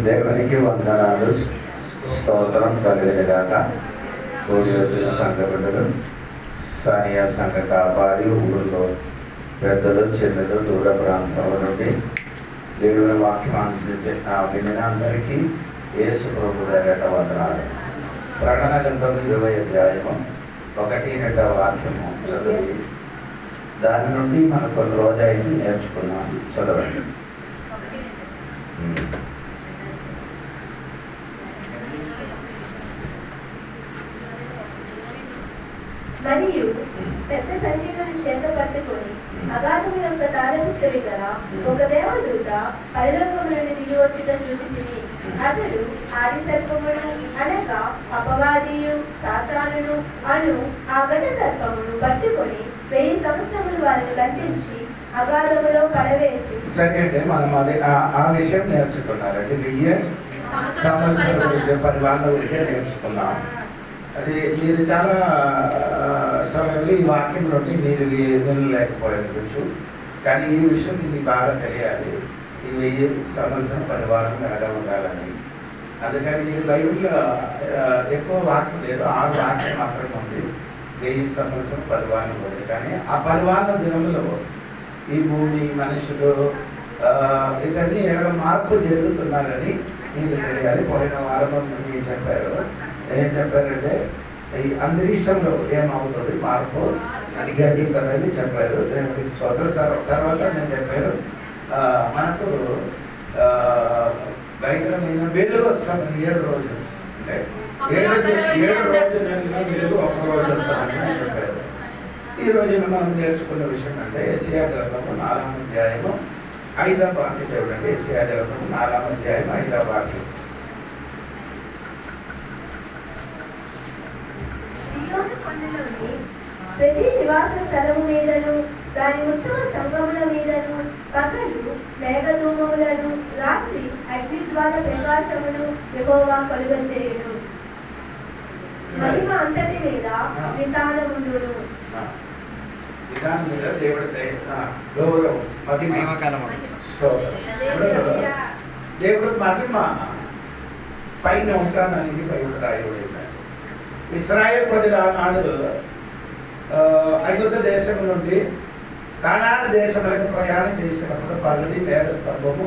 దేవునికి వందనాలు, స్తోత్రం కలిగినగాక. కూడి వచ్చిన సంఘ బిడ్డలు, స్థానియ సంఘ కాపాడి, ఊళ్ళో పెద్దలు, చిన్నలు, దూర ప్రాంతాల నుండి దేవుని వాక్యాన్ని వినిన అందరికీ యేసు ప్రభు దగ్గర వందనాలు. ప్రకటన గ్రంథం 20వ అధ్యాయము 1-2 వాక్యము చదివి దాని నుండి మనం కొన్ని రోజైతే నేర్చుకున్నాం. చదవండి. మరియు పెద్ద సంఖ్యలను చేత పట్టుకొని అగాధము యొక్క తాళము చెవి గల ఒక దేవదూత పరలోకము నుండి దిగి వచ్చుట చూచితిని. అతడు ఆది సర్పమును అనగా అపవాదియు సాతానును అను ఆ ఘట సర్పమును పట్టుకొని 1000 సంవత్సరములు వారిని బంధించి అగాధములో పడవేసి. సరే అంటే మనం అది ఆ విషయం నేర్చుకున్నారంటే 1000 సంవత్సరాల పరిపాలన గురించి నేర్చుకున్నాం. అది మీరు చాలా సమయంలో ఈ వాక్యం నుండి మీరు వినలేకపోవచ్చు, కానీ ఈ విషయం మీకు బాగా తెలియాలి. ఈ 1000 సంవత్సరం పరిపాలన ఎలా ఉండాలని. అందుకని ఈ బైబిల్లో ఎక్కువ వాక్యం లేదు, 6 వాక్యం మాత్రమే ఉంది 1000 సంవత్సరం పరిపాలన ఉంది. కానీ ఆ పరిపాలన దినములో ఈ భూమి, మనుషులు ఇతన్ని ఎలా మార్పు జరుగుతున్నారని మీకు తెలియాలి. పోయిన వారం మీకు చెప్పారు. ఏం చెప్పారంటే ఈ అంతరిక్షంలో ఏమవుతుంది మార్పు అని గడ్డితనని చెప్పారు. దేవుడికి స్తోత్రం. తర్వాత నేను చెప్పాను మనకు భయంకరమైన వెలుగు వస్తామని 7 రోజులు, అంటే 7 రోజులలో వెలుగు 1 రోజు వస్తామని చెప్పారు. ఈ రోజున మనం నేర్చుకున్న విషయం అంటే యెషయా గ్రంథము 4వ అధ్యాయము 5వ వాక్యం చూడండి. యెషయా గ్రంథము 4వ అధ్యాయం 5వ వాక్యం. ప్రతి నివాస స్థలము మీదను దాని ఉత్తమ సంగముల మీదను పగలు మేఘధూమములను, రాత్రి అగ్నిజ్వాల ప్రకాశమును యెహోవా కలుగచేయును. మహిమ అంతటి మీద విధానముండును. విధానం మీద దేవుడి గౌరవం, దేవుడు మహిమ పైన ఉంటానని బైబిల్ రాయబడింది. ఇశ్రాయేలు ప్రజలు ఆనాడు ఐగుప్తు దేశం నుండి కానాను దేశంలోకి ప్రయాణం చేసినప్పుడు పగటి మేఘ స్తంభము,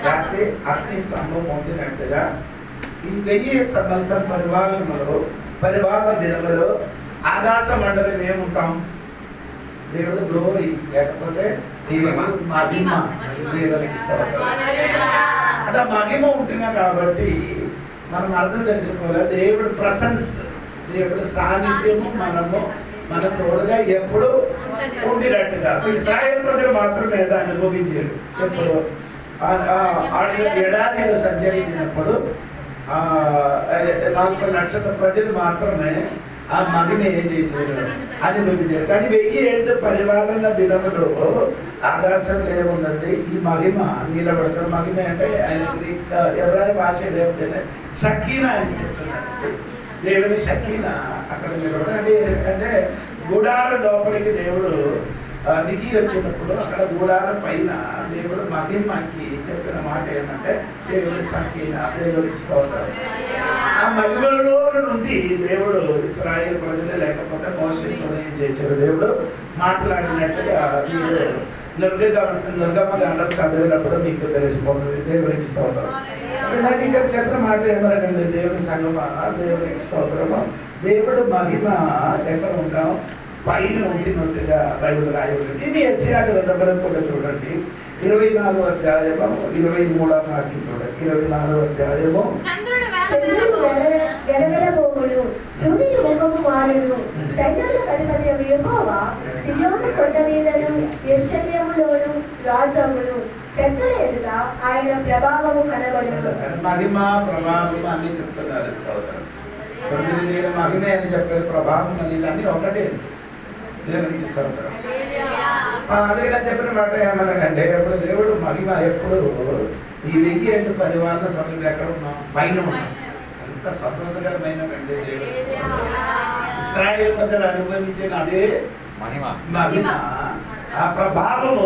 రాత్రి అగ్ని స్తంభం పొందినట్టుగా ఈ 1000 సంవత్సరం పరిపాలన దినములో ఆకాశ మండలం ఏముంటాం? దేవుడు గ్లోరీ, లేకపోతే మహిమ. దేవునికి స్తోత్రం. అలా మహిమ ఉంటున్నా కాబట్టి మనం అర్థం తెలుసుకోవాలి. దేవుడు ప్రసెన్స్, దేవుడు సాన్నిధ్యము మన తోడుగా ఎప్పుడు ఉండినట్టుగా. ఇశ్రాయేలు ప్రజలు మాత్రమే దాన్ని అనుభవించారు. ఎప్పుడు ఎడారిలో సంచరించినప్పుడు 4 లక్షల ప్రజలు మాత్రమే ఆ మహిమ ఏం చేశారు అనుభవించారు. కానీ 1000 ఏళ్ళు పరిపాలన దినములో ఆకాశంలో ఏముందంటే ఈ మహిమ నిలబడతారు. మహిమ అంటే ఆయన గ్రీక్ ఎబ్రాయి భాష ఏమిటంటే షకీనా అని చెప్తున్నారు. దేవుని షకీనా అక్కడ నిలబడతారు. అంటే గుడార లోపలికి దేవుడు దిగి వచ్చినప్పుడు అక్కడ గుడారం పైన దేవుడు మహిమకి చెప్పిన మాట ఏమంటే దేవుడి షకీనా, దేవుడికి స్తోత్రం. ఆ మహిమలో నుండి దేవుడు ఇశ్రాయేలు ప్రజలే లేకపోతే మోషేతో ఏం చేశాడు? దేవుడు మాట్లాడినట్టుగా నిర్గమకాండం చదివినప్పుడు మీకు తెలిసిపోతుంది. దేవుడికి స్తోత్రం. నాకు ఇక్కడ చెప్పిన మాట ఏమనకండి, దేవుని సంగమా, దేవునికి స్తోత్రము. దేవుడు మహిమ ఎక్కడ ఉంటాం? పైన ఉంటున్నట్టుగా బైబిల్ రాయబడింది. ఇది యెషయా గ్రంథం కూడా చూడండి. 24వ అధ్యాయము 23వ వాక్యం చూడండి. 24వ అధ్యాయము. గెలవెలబోవును, సూర్యుని ముఖము మారును, సైన్యాలకు అధిపతి యెహోవా సియోను కొండ మీదను యెరూషలేములోను రాజవును, పెద్దల ఎదుట ఆయన ప్రభావము కనబడును. మహిమ, ప్రభావం అన్ని చెప్తున్నారు సోదరు. నేను మహిమ అని చెప్పారు, ప్రభావం అనేది అన్ని ఒకటే. దేవునికి స్తోత్రం. అదే చెప్పిన మాట ఏమనకంటే ఎప్పుడు దేవుడు మహిమ ఎప్పుడు ఈ 1000 ఏళ్ళు పరిపాలన సమయంలో ఎక్కడ ఉన్నాం? పైన ఉన్నాం. అంత సంతోషకరమైన దేవుడు. ఇశ్రాయేలు ప్రజలు అనుభవించిన అదే మహిమ, ఆ ప్రభావము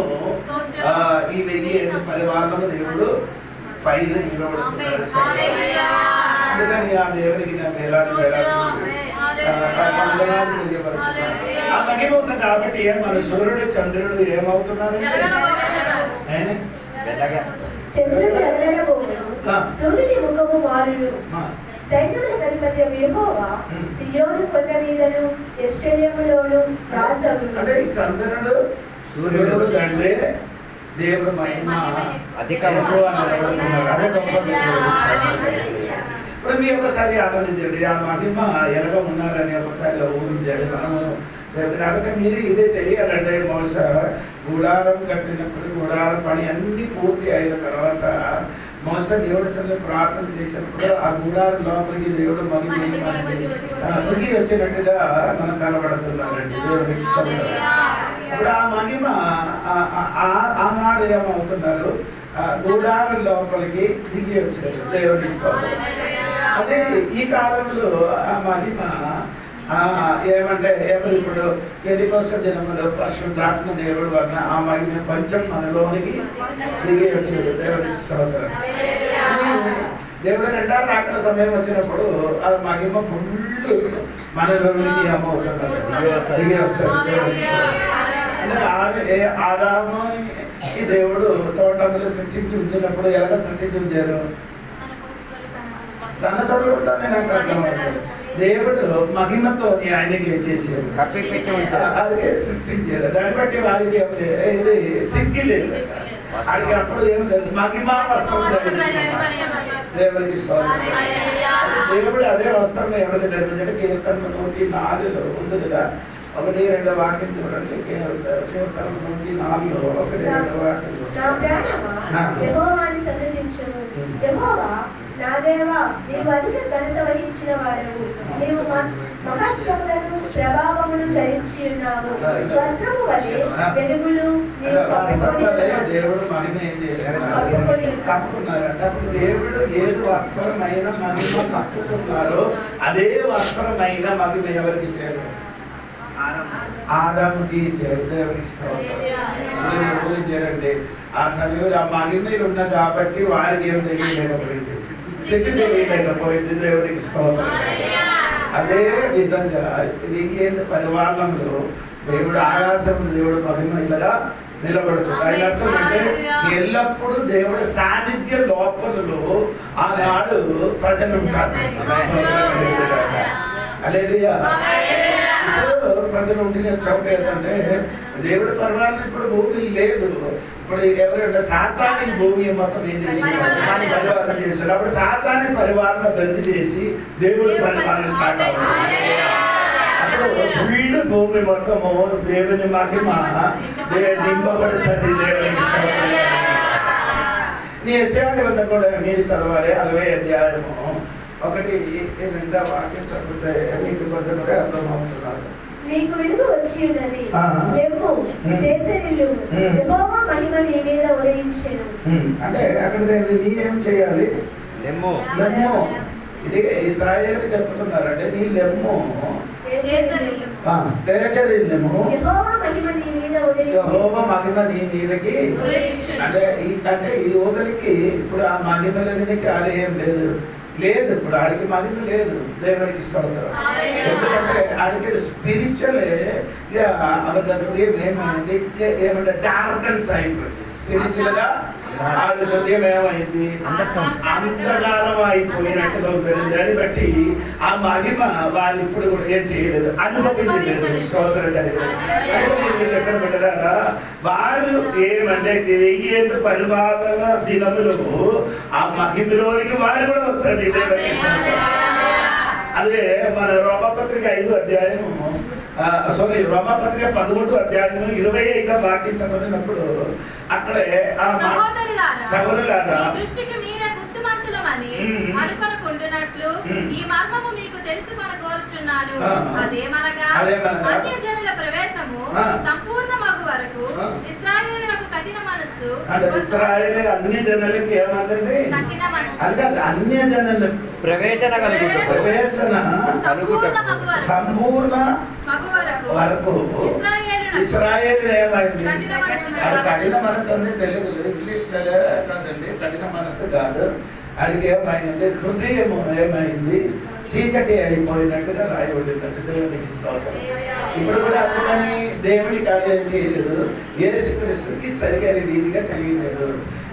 ఈ 1000 పరివారము దేవుడు పైన నిలబడుతున్నాడు. అందుకని ఆ దేవునికి నేను వేలాది వందనాలు తెలియబడుతున్నాను. ఆ మహిమ ఉంది కాబట్టి మన సూర్యుడు చంద్రుడు ఏమవుతున్నారు? చంద్రుడు ఎగరబోవును, సూర్యుని ముఖము మారును. సైన్యముల అధిపతి యెహోవా సియోను కొండ మీదను యెరూషలేములోను రాజగును. అంటే ఈ చంద్రుడు సూర్యుడు కంటే దేవుడు మహిమ ఎక్కువ నిలబడుతున్నారు. అదే గొప్ప. ఇప్పుడు మీ ఒకసారి ఆలోచించండి, ఆ మహిమ ఎలాగ ఉన్నారని ఒకసారి ఊహించాలి మనము. కనుక మీరు ఇదే తెలియాలంటే బహుశా గుడారం కట్టినప్పుడు గుడారం పని అన్ని పూర్తి అయిన తర్వాత బహుశా దేవుడి సన్నిధిలో ప్రార్థన చేసినప్పుడు ఆ గుడారం లోపలికి దేవుడు మహిమ తిరిగి వచ్చినట్టుగా మనకు కనబడుతున్నారండి. దేవుడికి ఇప్పుడు ఆ మహిమ ఆనాడు ఏమవుతున్నారు? గుడారం లోపలికి దిగి వచ్చారు దేవుడికి. అదే ఈ కాలంలో ఆ మహిమ ఏమంటే ఇప్పుడు ఎన్నికోస దినములు పరిశుద్ధాత్మ దేవుడు వలన ఆ మహిమ కొంచెం మనలోనికి దిగి వచ్చేది. దేవుడికి స్తోత్రం. దేవుడు రెండవ రాకడ సమయం వచ్చినప్పుడు ఆ మహిమ ఫుల్ మనలోనికి ఏమవుతున్నారు? దిగి వస్తారు. దేవుడికి అంటే ఆదాము ఈ దేవుడు తోటములు సృష్టించి ఉంచినప్పుడు ఎలాగ సృష్టించి ఉంచారు? తన స్వరూపాన్ని నాకు అర్థమవుతుంది. దేవుడు మహిమతో ఆయనకి ఏం చేశారు? అలాగే సృష్టించారు. దాన్ని బట్టి వారికి ఇది సిగ్గి లేదు. వాడికి అప్పుడు ఏం లేదు, మహిమ వస్త్రం దేవుడికి దేవుడు అదే వస్త్రం ఎవరికి ధరించాడు? కీర్తన 104 ఉంది కదా, 1-2 వాక్యం చూడండి. కీర్తన 104 1-2 వాక్యం. నా దేవా, నీవు అధిక ఘనత వహించిన వాడవు. నీవు మహత్వములను ప్రభావమును ధరించి ఉన్నావు. వస్త్రము వలె వెలుగులు దేవుడు మహిమ ఏం చేస్తున్నారు? కప్పుకున్నారంట. అప్పుడు దేవుడు ఏది వస్త్రమైన మహిమ కప్పుకున్నారో అదే వస్త్రమైన మహిమ ఎవరికి ఇచ్చారు? ఆదాముకి ఇచ్చారు. దేవుడికి ఊహించారండి. ఆ సమయంలో ఆ మహిమలు ఉన్న కాబట్టి వారికి ఏం తెలియలేకపోయింది, శక్తి తెలియలేకపోయింది. దేవుడికి స్తోత్రం. అదే విధంగా ఏంటి పరివారంలో దేవుడు ఆకాశంలో దేవుడు మహిమ ఇలాగా నిలబడుతుంది. ఆయన అర్థం అంటే ఎల్లప్పుడూ దేవుడి సాన్నిధ్య లోపలలో ఆనాడు ప్రజలు ఉంటారు. హల్లెలూయా. ప్రజలు ఉండిన చోట ఏంటంటే దేవుడి పరివారం ఇప్పుడు భూమి లేదు. ఇప్పుడు ఎవరైనా సాతాని భూమి మొత్తం ఏం చేశారు? పరివారం చేశారు. అప్పుడు సాతాని పరివారం బంద్ చేసి దేవుడి పరివారం స్టార్ట్ అవుతుంది. అప్పుడు ఫుల్ భూమి మొత్తము దేవుని మహిమ నింపబడుతుంది. దేవునికి నీ యెషయా గ్రంథం కూడా మీరు చదవాలి. 60వ అధ్యాయము 1-2 వాక్యం చదివితే మీకు కొంచెం అర్థమవుతున్నారు. నీకు వెలుగు వచ్చి ఉన్నది, రేపు దేశనిల్లు, యెహోవా మహిమ నీ మీద ఉదయించెను. అంటే అక్కడ నేనేం చేయాలి? లెమ్ము. ఇది ఇశ్రాయేలుకి చెప్తున్నారు. అంటే నీ లెమ్ము, తేజరిల్లుము, యెహోవా మహిమ నీ మీదకి. అంటే ఈ యోధులకి ఇప్పుడు ఆ మహిమలకి అదేం లేదు. ఇప్పుడు ఆడికి మహిమ లేదు. దేవునికి స్తోత్రం. ఎందుకంటే ఆడికి స్పిరిచువల్ ఏమైంది? ఏమంటే డార్కన్స్ అయిపోయింది. స్పిరిచువల్ గా ఆడి హృదయం ఏమైంది? అంధకారం అయిపోయినట్టుగా ఉంటుంది. దాన్ని బట్టి ఆ మహిమ వాళ్ళు ఇప్పుడు కూడా ఏం చేయలేదు, అనుభవించలేదు. స్తోత్రం కలిగి ఎక్కడ పెట్టారా? వారు ఏమంటే 1000 పరిపాలన దినములు ఆ మహిమలోనికి వారు కూడా వస్తుంది. అదే మన రోమపత్రిక 5వ అధ్యాయము రోమపత్రిక 11వ అధ్యాయము 25వ వాక్యం చదివినప్పుడు అక్కడే ఆ సహోదరులారా, అనుకొనకుండునట్లు ఈ మర్మము మీకు తెలుసుకొనగోరుచున్నాను. అదేమనగా అన్యజనుల ప్రవేశము సంపూర్ణమగు వరకు ఇశ్రాయేలునకు కఠిన మనస్సు. ఇశ్రాయేలు అన్ని జనులకి ఏమంటే కఠిన మనస్సు, అన్య జనుల ప్రవేశన సంపూర్ణ మగు వరకు ఇశ్రాయేలు ఏమైంది? కఠిన మనసు. అది కఠిన మనసు అండి, తెలుగులో ఇంగ్లీష్లో కాదండి, కఠిన మనసు కాదు. అడిగి ఏమైంది? హృదయం ఏమైంది? చీకటి అయిపోయినట్టుగా రాయబడిందంటే దేవునికి స్తోత్రం. ఇప్పుడు కూడా అందుకని దేవునికి అదే చేయలేదు, యేసుక్రీస్తుకి సరిగైన రీతిగా తెలియలేదు.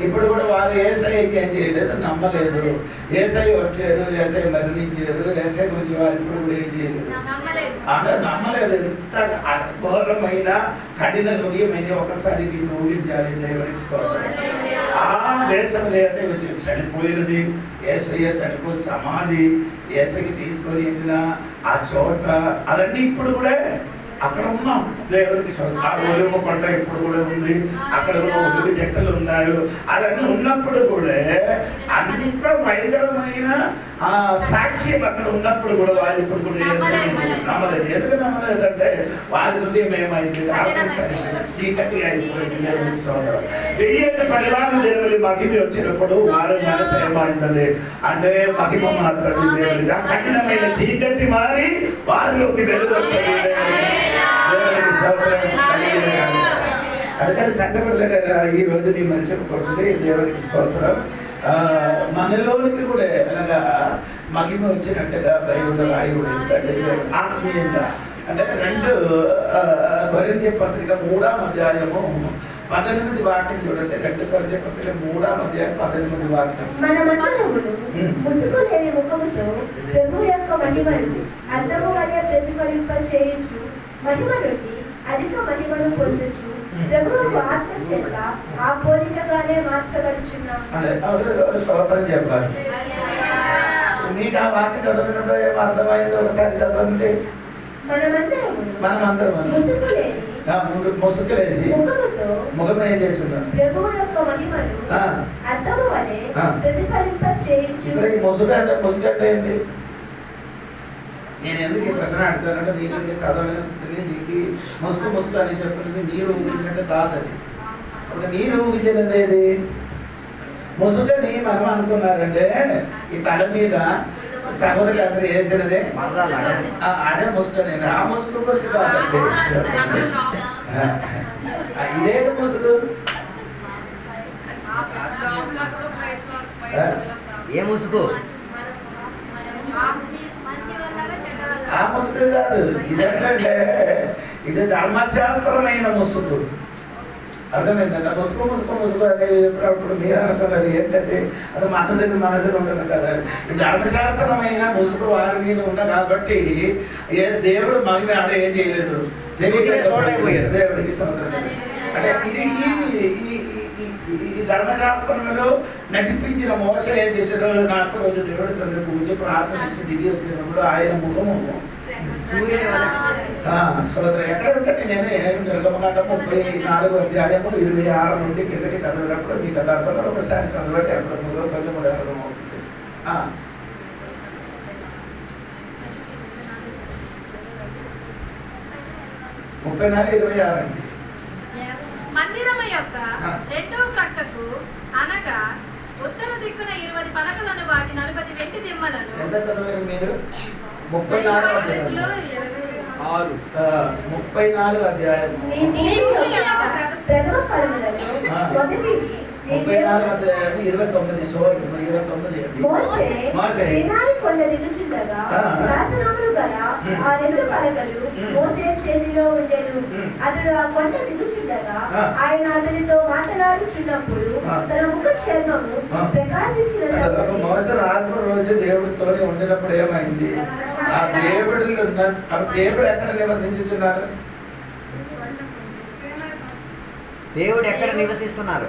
ఇప్పుడు కూడా వారు యేసయ్యకి ఏం చేయలేదు, నమ్మలేదు. యేసయ్య వచ్చారు, యేసయ్య మరణించారు, యేసయ్య గురించి వారు ఇప్పుడు కూడా ఏం చేయలేదు, అంటే నమ్మలేదు. ఎంత ఘోరమైన కఠిన హృదయమైన ఒకసారి దీన్ని ఊహించాలి. దేవునికి స్తోత్రం. ఆ దేశంలో యేసయ్య వచ్చి చనిపోయినది, యేసయ్య చనిపోయి సమాధి, యేసయ్యకి తీసుకొని వెళ్ళిన ఆ చోట అదన్నీ ఇప్పుడు కూడా అక్కడ ఉన్నాం. దేవుడికి ఆ ఒలువ కొండ ఇప్పుడు కూడా ఉంది, అక్కడ కూడా ఒలువ చెట్టలు ఉన్నారు. అదన్నీ ఉన్నప్పుడు కూడా అంత భయంకరమైన ఆ సాక్ష్యం అక్కడ ఉన్నప్పుడు కూడా వారు ఇప్పుడు కూడా నమ్మలేదు. ఎందుకు నమ్మలేదంటే వారి హృదయం ఏమైంది? చీకటి అయిపోయింది. దేవునికి సోదరం. 1000 పరివార దేవుడి మహిమ వచ్చినప్పుడు వారి మనసు ఏమైందండి అంటే మహిమ మారుతుంది. దేవుడికి ఆ కఠినమైన చీకటి మారి వారిలోకి వెలుగు వస్తుంది. దేవునికి స్తోత్రం. అందుకని సంఘపడలేక ఈ రోజు నీ మంచి కొడుతుంది. దేవునికి స్తోత్రం. మనలోనికి కూడా అలాగా మహిమ వచ్చినట్టుగా బైబిల్ రాయబడి ఆత్మీయంగా అంటే 2 కొరింథీ పత్రిక 3వ అధ్యాయము 18 వాక్యం చూడండి. 2 కొరింథీ పత్రిక 3వ అధ్యాయం 18 వాక్యం. మనమందరమును ముసుగు లేని ముఖముతో ప్రభువు యొక్క మహిమను అద్దము వలె ప్రతిఫలింప చేయుచు మహిమ నుండి అధిక మహిమను పొందుచు ప్రభువు ఆత్మ చేత ఆ పోలికగానే మార్చబడుచున్నాం. స్తోత్రం చెప్పాలి. మీకు ఆ వాక్యం చదివినప్పుడు ఏం అర్థమైంది? ఒకసారి చదవండి. మనమందరం ముసుగులేసి ముఖం ఏం చేస్తున్నారు? ప్రభువు యొక్క మహిమను అద్దము వలె ప్రతిఫలింప చేయుచు. ముసుగు అంటే ఏంటి? నేను ఎందుకు ఈ ప్రశ్న అడుగుతానంటే మీకు చదవని నీకు ముసుగు అని చెప్పినది మీరు ఊహించినట్టు కాదు. అది ఒక మీరు ఊహించినది ఏది? ముసుగని మనం అనుకున్నారంటే ఈ తల మీద సహోదరులు అందరూ వేసినదే అదే ముసుగని. ఆ ముసుగు గురించి కాదండి. ఇదేది ముసుగు? ఏ ముసుగు? ఆ ముసుగు కాదు. ఇదేంటంటే ఇది ధర్మశాస్త్రమైన ముసుగు. అర్థమైందంటే ముసుగు అనేది చెప్పినప్పుడు మీరు అనుకున్నది ఏంటంటే అది మనసులు ఉంటుంది కదా. ఈ ధర్మశాస్త్రమైన ముసుగు వారి మీద ఉన్న కాబట్టి దేవుడు మహిమ ఆడ ఏం చేయలేదు, తెలియకపోయారు. దేవుడికి సోదరుడు అంటే ఇది ఈ ధర్మశాస్త్రంలో నడిపించిన మోసం ఏం చేశారో నాకు రోజు దేవుడి సందర్భ పూజ ప్రార్థన దిగి వచ్చినప్పుడు ఆయన ముఖము సోదరు ఎక్కడ ఉంటే నేనే నిర్గమకాండ 34వ అధ్యాయము 26 నుండి కిందకి చదివినప్పుడు మీ కథార్థంలో ఒకసారి చదవండి. అప్పుడు ముఖం కొంచెం కూడా అర్థమవుతుంది. 34:26 అండి. మందిరము యొక్క 2వ ప్రక్కకు అనగా ఉత్తర దిక్కున 20 పలకలను వాటి 40 వెండి దిమ్మలను. ఎంత చదివారు మీరు? 34 అధ్యాయం. 34 అధ్యాయం. 34 అధ్యాయం 29. సోరీ 29. మోసే సీనాయి కొండ దిగుచుండగా శాసనములు గల ఆ 2 పలకలు మోసే చేతిలో ఉండెను. అతడు ఆ కొండ దిగుచుండగా ఆయన అతనితో మాట్లాడుచున్నప్పుడు తన ముఖ చర్మము ప్రకాశించిన మోసే 4వ రోజు దేవుడితో ఉండినప్పుడు ఏమైంది? ఆ దేవుడు ఎక్కడ నివసించుతున్నారు? దేవుడు ఎక్కడ నివసిస్తున్నారు?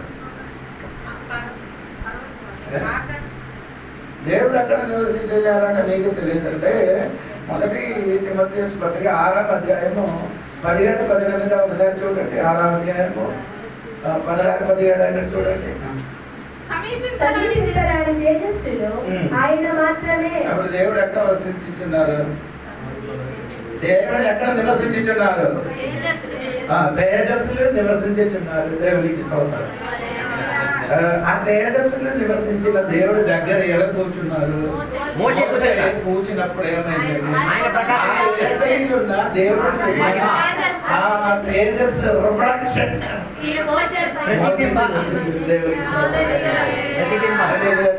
దేవుడు ఎక్కడ నివసించారంటే మీకు తెలియదంటే మొదటి తిమోథెయుసు పత్రిక 6వ అధ్యాయము 17-18 ఒకసారి చూడండి. 6వ అధ్యాయము 16-17 అయినా చూడండి. ఆయన మాత్రమే. అప్పుడు దేవుడు ఎక్కడ నివసించుతున్నారు? దేవుడు ఎక్కడ నివసించుతున్నారు? తేజస్సులు నివసించుతున్నారు. దేవునికి స్తోత్రం. ఆ తేజస్సులు నివసించిన దేవుడు దగ్గర ఎలా కూర్చున్నారు? కూర్చున్నప్పుడు ఏమైంది? దేవుడు ఆ తేజస్సు రిఫ్లెక్షన్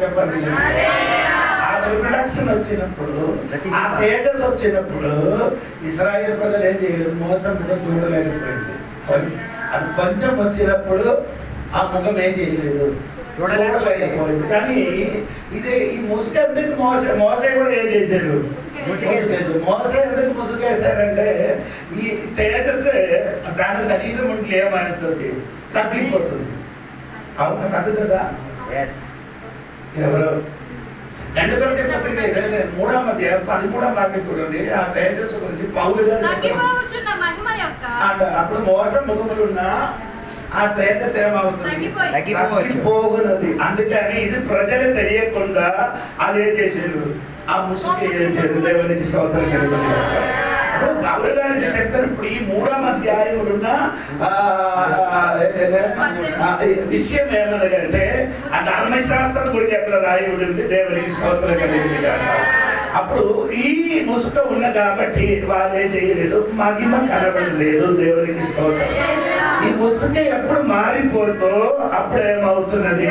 చెప్పండి. ఆ రిఫ్లెక్షన్ వచ్చినప్పుడు, ఆ తేజస్సు వచ్చినప్పుడు ఇశ్రాయేలు ప్రజలు ఏం చేయలేదు, మోసం కూడా చూడలేకపోయింది. అది కొంచెం వచ్చినప్పుడు ఆ ముఖం ఏం చేయలేదు, చూడలేకపోయింది. కానీ ఇది ఈ ముసుగు ఎందుకు మోసే కూడా ఏం చేశాడు, మోసే ఎందుకు ముసుగేశారంటే ఈ తేజస్సే దాని శరీరం ఉంటే ఏమవుతుంది, తగ్గిపోతుంది. అవును కాదు కదా? ఎవరు 2 కొరింథీ పత్రిక 3:13 వాక్యం చూడండి. ఆ తేజస్సు గురించి పౌలు అప్పుడు మోసం ముఖములున్న ఆ తేజస్సు ఏమవుతుంది, తగ్గిపోగున్నది. అందుకని ఇది ప్రజలు తెలియకుండా అదే చేసేది, ఆ ముసుగు చేసేది. దేవునికి స్తోత్రం కలుగును. పౌలు గారికి చెప్తున్నప్పుడు ఈ 3వ అధ్యాయములున్న విషయం ఏమనగంటే ఆ ధర్మశాస్త్రం గురించి ఎక్కడ రాయబడింది. దేవునికి స్తోత్రం కలిగింది. అప్పుడు ఈ ముసుక ఉన్న కాబట్టి వాళ్ళే చేయలేదు, మహిమ కనబడలేదు. దేవునికి స్తోత్రం. ఈ ముసుక ఎప్పుడు మారిపోతో అప్పుడు ఏమవుతున్నది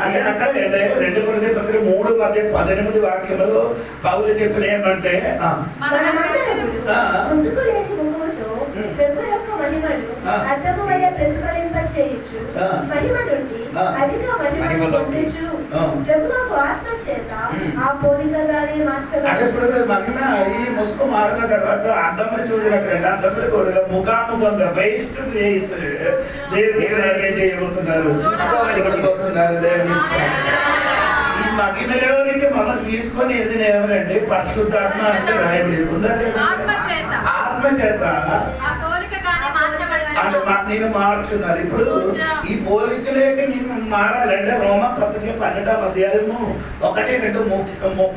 అంటే అక్కడ 2 కొరింథీ పత్రిక 3:18 వాక్యములు పౌలు చెప్పిన ఏమంటే మహిమ ఈ ముసుగు మారిన తర్వాత అర్థంలో చూసినట్టు అర్థంలో కూడా ముఖాముఖంగా బయట దేవుని చేయబోతున్నారు, చూసుకోగలిగిపోతున్నారు. దేవుని ఈ మహిమలోనికి మనం తీసుకొని ఏదైనా ఏమనంటే పరిశుద్ధాత్మ అంటే రాయబడి ఆత్మ చేత నేను మార్చున్నారు. ఇప్పుడు ఈ పోలికలేక నేను మారాలంటే రోమా పత్రిక 12వ అధ్యాయము 1, 2,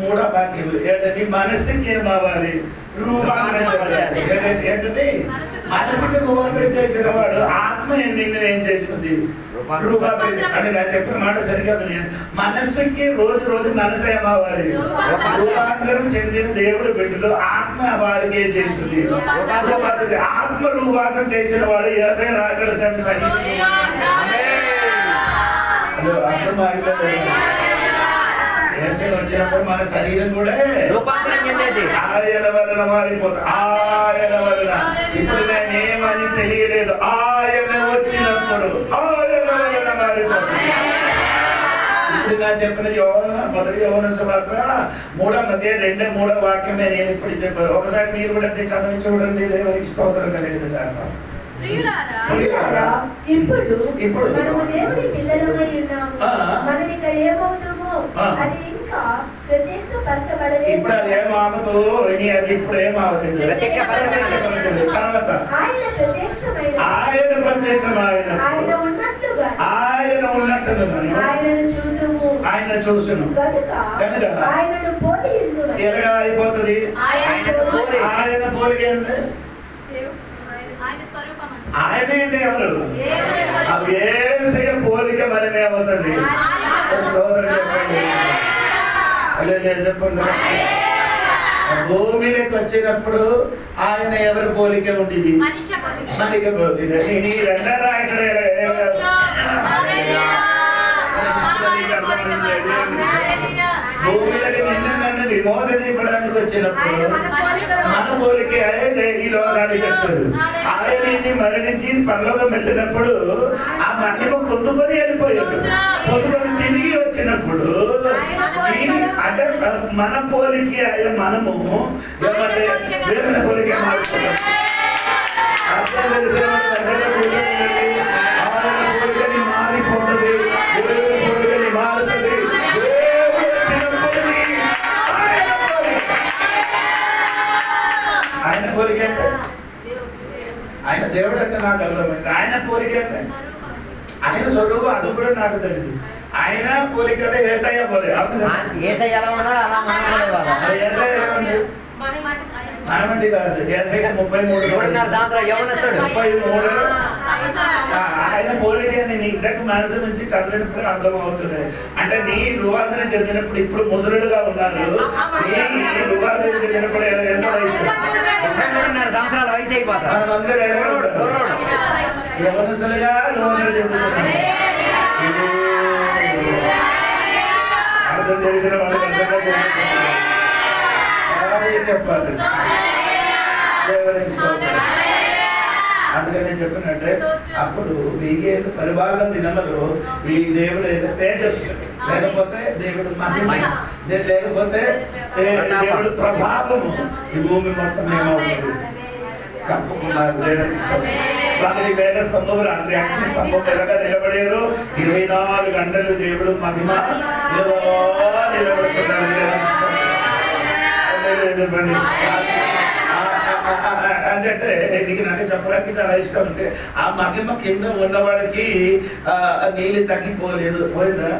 3 వాక్యం ఏంటంటే మనసుకి ఏమవ్వాలి, ఏంటంటే మనసుకి రూపాంతరం చేసిన వాడు ఆత్మ నిన్ను ఏం చేస్తుంది, రూపాంతరం. అని నేను చెప్పిన మాట సరిగా మనస్సుకి రోజు మనసు ఏమవ్వాలి, రూపాంతరం చెందిన దేవుడు బిడ్డలు ఆత్మ వారికి ఏం చేస్తుంది, ఆత్మ రూపాంతరం చేసిన వాడు ఏసై రాకడ వచ్చినప్పుడు మన శరీరం కూడా ఆయన వలన మారిపోతుంది. ఆయన వలన ఇప్పుడు నేనేమని తెలియలేదు, ఆయన వచ్చినప్పుడు ఆయన వలన మారిపోతుంది. ఇప్పుడు నేను చెప్పిన మొదటి యోహాను సువార్త 3:2-3 వాక్యం నేను ఇప్పుడు చెప్పాను. ఒకసారి మీరు కూడా చదివి చూడండి. దేవునికి స్తోత్రం కలిగింది. దాంట్లో ఇప్పుడు మనము దేవుని పిల్లలమై ఉన్నాము, మనం ఇక్కడ ఏమవుతామో అది ఇంకా ప్రత్యక్షపరచబడలేదు. ఇప్పుడు అది ఏమావదు, అది ఇప్పుడు ఏమావలేదు. తర్వాత ఆయన ప్రత్యక్షమైన ఆయన ఉన్నట్లుగా ఆయన చూసును కనుక ఆయనను పోలి ఎలాగా అయిపోతుంది. ఆయన పోలిక ఏంటి, ఆయన ఏంటి, ఎవరు యేసయ్య పోలిక మనమే అవుతుంది. సోదరుడు చెప్పండి, చెప్పండి. భూమిలోకి వచ్చినప్పుడు ఆయన ఎవరి పోలిక ఉండేది, మనకి పోలిక. రెండరా ఇక్కడ భూమిలోకి నిన్న విమోచన ఇవ్వడానికి వచ్చినప్పుడు మన పోలిక ఈ లోకానికి వచ్చారు. ఆయన మరణించి పరలోకం వెళ్ళినప్పుడు ఆ మహిమ పొందుకొని వెళ్ళిపోయాడు. పొందుకొని తిరిగి వచ్చినప్పుడు అంటే మన పోలిక మనము ఏమంటే దేవుని పోలిక మారుతున్నాం. పోలికని మారిపోతుంది, పోలికని మారుతుంది. ఆయన పోలిక అంటే ఆయన దేవుడు అంటే నాకు అర్థమైంది. ఆయన పోలిక అంటే ఆయన స్వరూపం, అది కూడా నాకు తెలియదు. ఆయన పోలిక అంటే యేసయ్య పోలిక. యేసయ్య ఎలా ఉన్నారు అలా మనం కూడా యేసయ్య ఎలా ఉంది, మనమండి కాదు, ఏసైకి 3.5 సంవత్సరాలు యవ్వనస్తుడు. 33 ఆయన పోలిటీ అని నీ ఇంతకు మనసు నుంచి చదివినప్పుడు అర్థం అవుతుంది. అంటే నీ రూపాంతర చెందినప్పుడు ఇప్పుడు ముసలుడుగా ఉన్నారు. నీ రూపాంతర చెందినప్పుడు ఎంత వయసు? 3.5 సంవత్సరాల వయసు అయిపోతారు. మనమందరూ యవనసులుగా రూపాంతర చెందుతున్నారు. అర్థం తెలిసిన వాళ్ళు చెప్పాలి. అందుకని నేను చెప్పినట్టే అప్పుడు 1000 ఏళ్ళు పరిపాలన దినములు ఈ దేవుడు తేజస్సు, లేకపోతే దేవుడు మహిమ, లేకపోతే దేవుడు ప్రభావము ఈ భూమి మొత్తం ఏమవుతుంది కప్పుకున్నారు. దేవుడికి వాళ్ళని వేగ స్తంభం, రాత్రి అగ్ని స్తంభం ఎలాగా నిలబడారు. 24 గంటలు దేవుడు మహిమ నిలబడుతున్నారు. అంటే నీకు నాకు చెప్పడానికి చాలా ఇష్టం ఉంది. ఆ మహిమ కింద ఉన్నవాడికి నీళ్ళు తగ్గిపోలేదు. పోయిందా?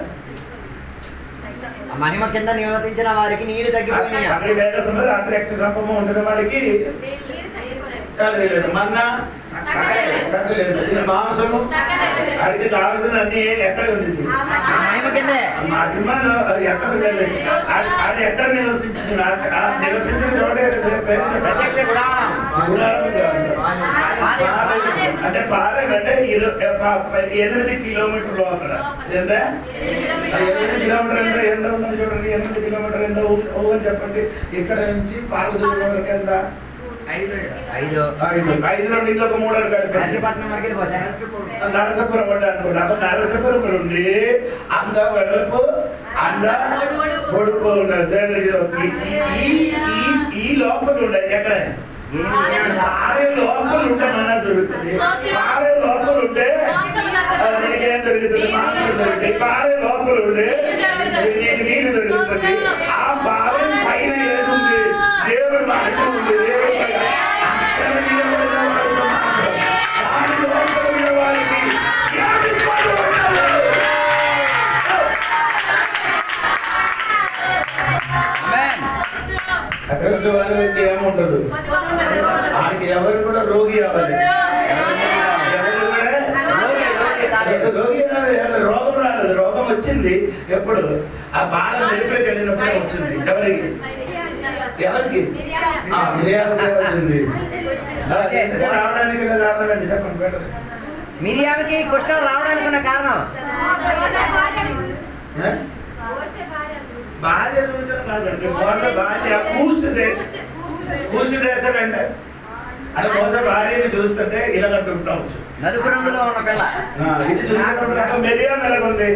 మహిమ కింద నివసించిన వారికి నీళ్లు తగ్గిపోయినాయి. రాత్రి అగ్ని స్తంభం ఉండిన వాడికి తగ్గలేదు. మన్నా తగ్గలేదు. మాంసము అడిగి కావాల్సిన అన్ని ఎక్కడ ఉండేది? మహిమ కిందే. మహిమలో ఎక్కడ వెళ్ళలేదు. అది ఎక్కడ నివసించింది? నివసించిన చోట ప్రత్యక్ష గుడారం. అంటే పాలెం అంటే 8 కిలోమీటర్లు అక్కడ. ఎంత? 8 కిలోమీటర్ ఎంత ఉందని చూడండి. 8 కిలోమీటర్ ఎంత ఊహని చెప్పండి. ఇక్కడ నుంచి పాలదూరు వరకు ఎంత? 5 నుండి ఇంకొక 3 కలిపి నరసాపురం అంటే అనుకోండి. అప్పుడు నరసాపురం నుండి అంత వెడల్పు అంత పొడుపు ఉండదు. ఈ లోపల ఉండదు. ఎక్కడ? పారే లోపల ఉంటే మన దొరుకుతుంది. పారే లోపల ఉంటే నీకేం దొరుకుతుంది? మాంసం దొరుకుతుంది. పారే లోపల ఉంటే నీకు నీళ్ళు దొరుకుతుంది. ఆ పారే పైన ఏదుంది? దేవుడు మహిమ ఉంది. దేవుడు అటువంటి వాళ్ళకి ఏముండదు. ఆయనకి ఎవరు కూడా రోగి అవ్వాలి. రోగి రోగం రాలేదు. రోగం వచ్చింది ఎప్పుడు? ఆ బాధ నిలిపికి వెళ్ళినప్పుడే వచ్చింది. ఎవరికి? వచ్చింది. రావడానికి కారణం ఏంటి చెప్పండి. బెటర్ మిరియామికి కుష్ఠం రావడానికి ఉన్న కారణం భార్య రోజున కాదండి. మోస భార్య కూసు దేశం అంటే అంటే మోస భార్యని చూస్తుంటే ఇలాగంటూ ఉంటావచ్చు. నలుపు రంగులో ఉన్న పిల్ల ఇది చూసినప్పుడు మెరియాం ఎలాగుంది?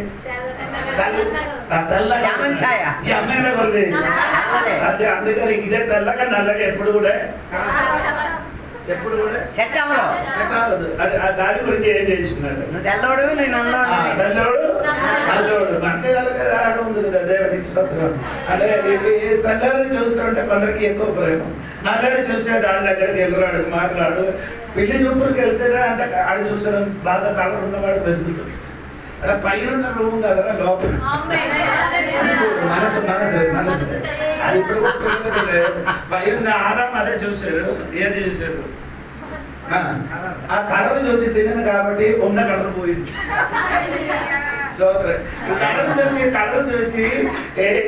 తెల్ల ఛాయ. ఈ అమ్మాయి ఎలాగుంది? అదే అందుకని ఇదే తెల్లగా నల్లగా ఎప్పుడు కూడా సెట్ అవ్వదు. దాని గురించి ఏం చేసుకున్నారు? తెల్లోడు తెల్లోడు నల్లోడు మనకి ఉంది కదా. దేవతకి స్తోత్రం. అంటే తెల్లారు చూస్తుంటే కొందరికి ఎక్కువ ప్రేమ. నల్లారు చూస్తే దాని దగ్గరికి వెళ్ళరాడు, మాట్లాడు. పెళ్లి చూపులకు వెళ్తేనే అంటే ఆడు చూసిన బాగా కలర్ ఉన్నవాడు బతుకుతుంది. అలా పైన రూమ్ కదరా లోపల మనసు మనసు మనసు అది ఇప్పుడు పైన ఆదాం అదే చూశారు. ఏది చూశారు? ఆ కలర్ చూసి తినను కాబట్టి ఉన్న కలర్ పోయింది. కలర్ చూసి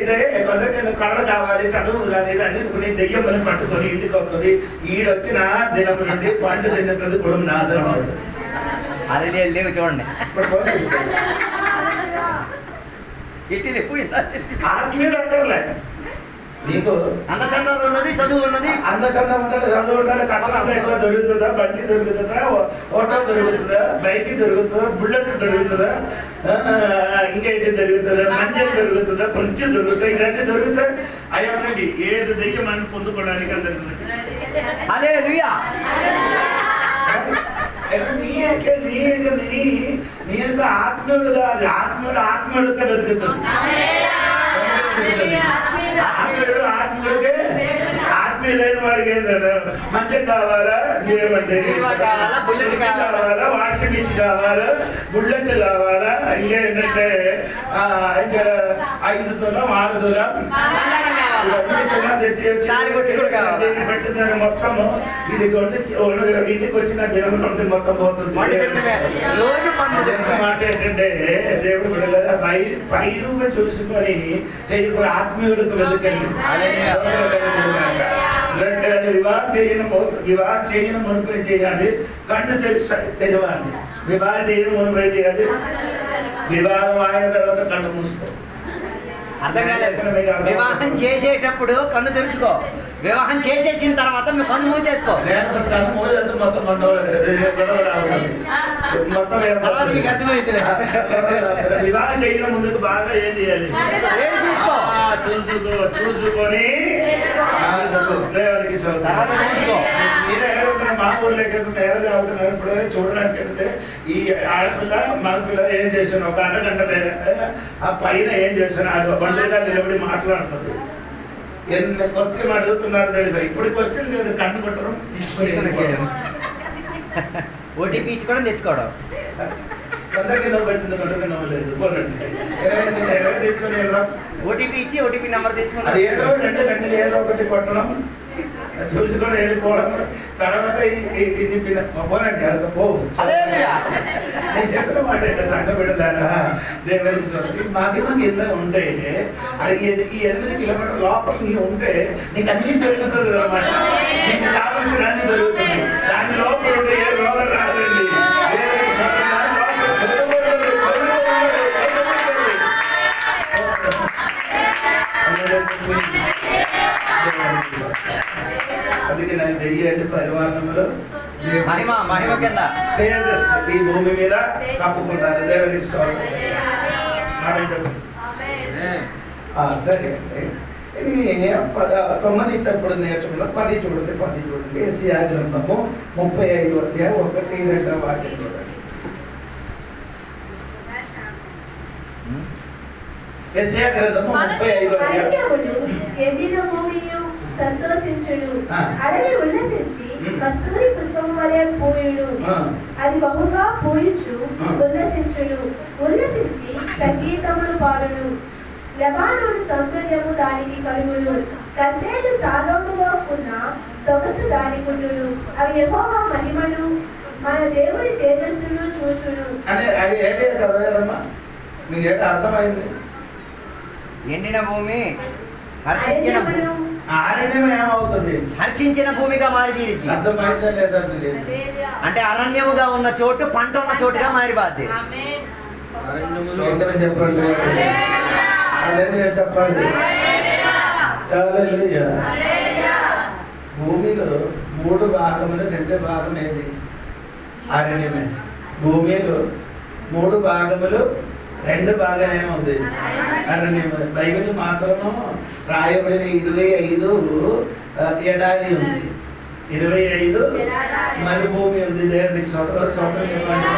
ఇదే కొందరికి కలర్ కావాలి, చదువు కానీ అన్ని దెయ్యం అని పట్టుకొని ఇంటికి వస్తుంది. ఈడొచ్చిన దినం నుండి పండు తిన్నుతుంది, కుటుంబం నాశనం అవుతుంది. అది లేవు చూడండి. ఆత్మీయుడు అక్కర్లే. నీకు అందచందం ఉన్నది, చదువు ఉన్నది. అందచందం ఉంటుంది, చదువు ఉంటుంది. కట్టడం ఎక్కువ దొరుకుతుందా? బండి దొరుకుతుందా? ఆటో దొరుకుతుందా? బైక్ దొరుకుతుందా? బుల్లెట్ దొరుకుతుందా? ఇంకేంటి దొరుకుతుందా? మంచి దొరుకుతుందా? ఫ్రిడ్జ్ దొరుకుతుందా? ఇదంటే దొరుకుతా అయ్యండి. ఏది దెయ్యమాన్ని పొందుకోవడానికి అందరికి నీ యొక్క ఆత్మీయుడు కాదు. ఆత్మీయుడుగా దొరుకుతుంది. ఆత్మీయుడికే ఆత్మీయులైన వాడికి ఏంటంటే మంచం కావాలా? కావాలా? వాషింగ్ మిషన్ కావాలా? బుల్లెట్ కావాలా? ఇంకేంటంటే ఇంకా 5 తులం 6 తులం పెట్టిందని మొత్తము ఇది ఇంటికి వచ్చిన దినం నుండి మొత్తం పోతుంది. మాట ఏంటంటే దేవుడు బిడ్డలారా పై రూపం చూసుకొని చేయకుండా ఆత్మీయుడికి వెళ్ళకండి. వివాహం చేయని మునిపై చేయాలి, కన్ను తెరవాలి. వివాహం చేయని మునిపై చేయాలి, వివాహం అయిన తర్వాత కన్ను మూసుకో. అర్థం కాలేదు. వివాహం చేసేటప్పుడు కన్ను తెరుచుకో, వివాహం చేసేసిన తర్వాత మీ కన్ను మూసేసుకో. కన్ను మూసేస్తే మొత్తం తర్వాత మీకు అర్థమైంది. వివాహం చేయడం ముందుకు బాగా ఏం చేయాలి, చూసుకొని దేవుడికి మా ఊళ్ళో ఎవరు చదువుతున్నారు ఇప్పుడు చూడడానికి వెళ్తే ఈ ఆడపిల్ల మగపిల్ల ఏం చేశాను ఒక అరగంట లేదంటే ఆ పైన ఏం చేశాను బండిగా నిలబడి మాట్లాడుతుంది. ఎన్ని క్వశ్చన్ అడుగుతున్నారు తెలుసా? ఇప్పుడు క్వశ్చన్ లేదు, కన్ను కొట్టడం తీసుకొని ఓటీపీ ఇచ్చుకోవడం తెచ్చుకోవడం. కొందరికి నవ్వు పెట్టింది, కొందరికి నవ్వు లేదు. పోలండి తీసుకొని వెళ్ళడం, ఓటీపీ ఇచ్చి ఓటీపీ నెంబర్ తెచ్చుకోవడం. అది ఏదో 2 గంటలు ఏదో ఒకటి కొట్టడం, చూసుకొని వెళ్ళిపోవడం. తర్వాత ఇది పోనండి అది పోవచ్చు. నేను చెప్పిన మాట ఏంటో సంఘ బిడ్డలారా, దేవుడి మాకు కింద ఉంటే అది ఈ 8 కిలోమీటర్ లోపల నీకు ఉంటే నీకు అన్ని జరుగుతుంది అన్నమాట. నీకు కావాల్సిన అన్ని జరుగుతుంది. దాని లోపల ఉంటే ఏ రోగం రాదండి. అందుకే నేను 1000 పరిమాణంలో మహిమ కింద ఈ భూమి మీద కప్పుకున్నారు. దేవుడికి సరే అండి. ఇది 9 తప్పుడు నేర్చుకున్న 10 చూడండి. 10 చూడండి. యెషయా గ్రంథము 35 అధ్యాయం 1-2 వాక్యం చూడండి. యెషయా గ్రంథము 35 అధ్యాయం. ఎండిన భూమియు సంతోషించుడు, అడవి ఉల్లసించి కస్తూరి పుష్పము వలె పూయుడు. అది బహుగా పూయుచు ఉల్లసించుడు, ఉల్లసించి సంగీతములు పాడును. లెబానోను సౌందర్యము దానికి కలుగును, కన్నేలు సాలోముగా ఉన్న సొగసు దానికి ఉండును. అవి యెహోవా మహిమను మన దేవుడి తేజస్సును చూచును. అంటే అది ఏంటి చదవారమ్మా? మీకు ఏంటి అర్థమైంది? ఎండిన భూమి అరణ్యం ఏమవుతుంది? హర్షించిన భూమిగా మారి తీరిద్ది. అర్థమైందా లేదా? అంటే అరణ్యముగా ఉన్న చోటు పంట ఉన్న చోటుగా మారిపోద్ది. చెప్పండి, చెప్పండి. భూమిలో 3 భాగములు 2 భాగం ఏది? అరణ్యమే. భూమిలో 3 భాగములు 2 భాగం ఏముంది? అరణ్యమే. బైబిల్ మాత్రము రాయబడిన 25 ఎడారి ఉంది, 25 మరుభూమి ఉంది. దేవుడికి స్వతంత్రం చెప్పండి.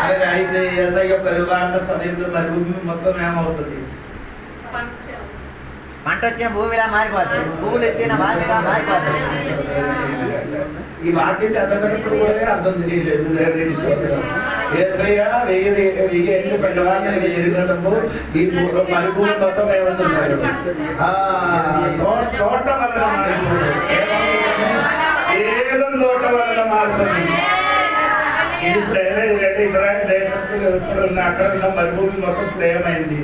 అలాగే అయితే యేసయ్య పరివారణ సమయంలో మరుభూమి మొత్తం ఏమవుతుంది? పంట వచ్చిన భూమిలా మారిపోతుంది, భూములు వచ్చిన భూమిలా మారిపోతుంది. ఈ వాక్యం చదవనప్పుడు కూడా అర్థం తెలియలేదు. యేసయ్య 1000 ఏళ్ళు పరివారణ జరిగినప్పుడు ఈ మరుభూమి మొత్తం ఏమవుతుంది? తోట వలన మారిపోతుంది. ఏదో తోట వలన మారుతుంది. ఇది ప్రేమ. ఇజ్రాయెల్ దేశంలో అక్కడ ఉన్న మరుభూమి మొత్తం ప్రేమైంది.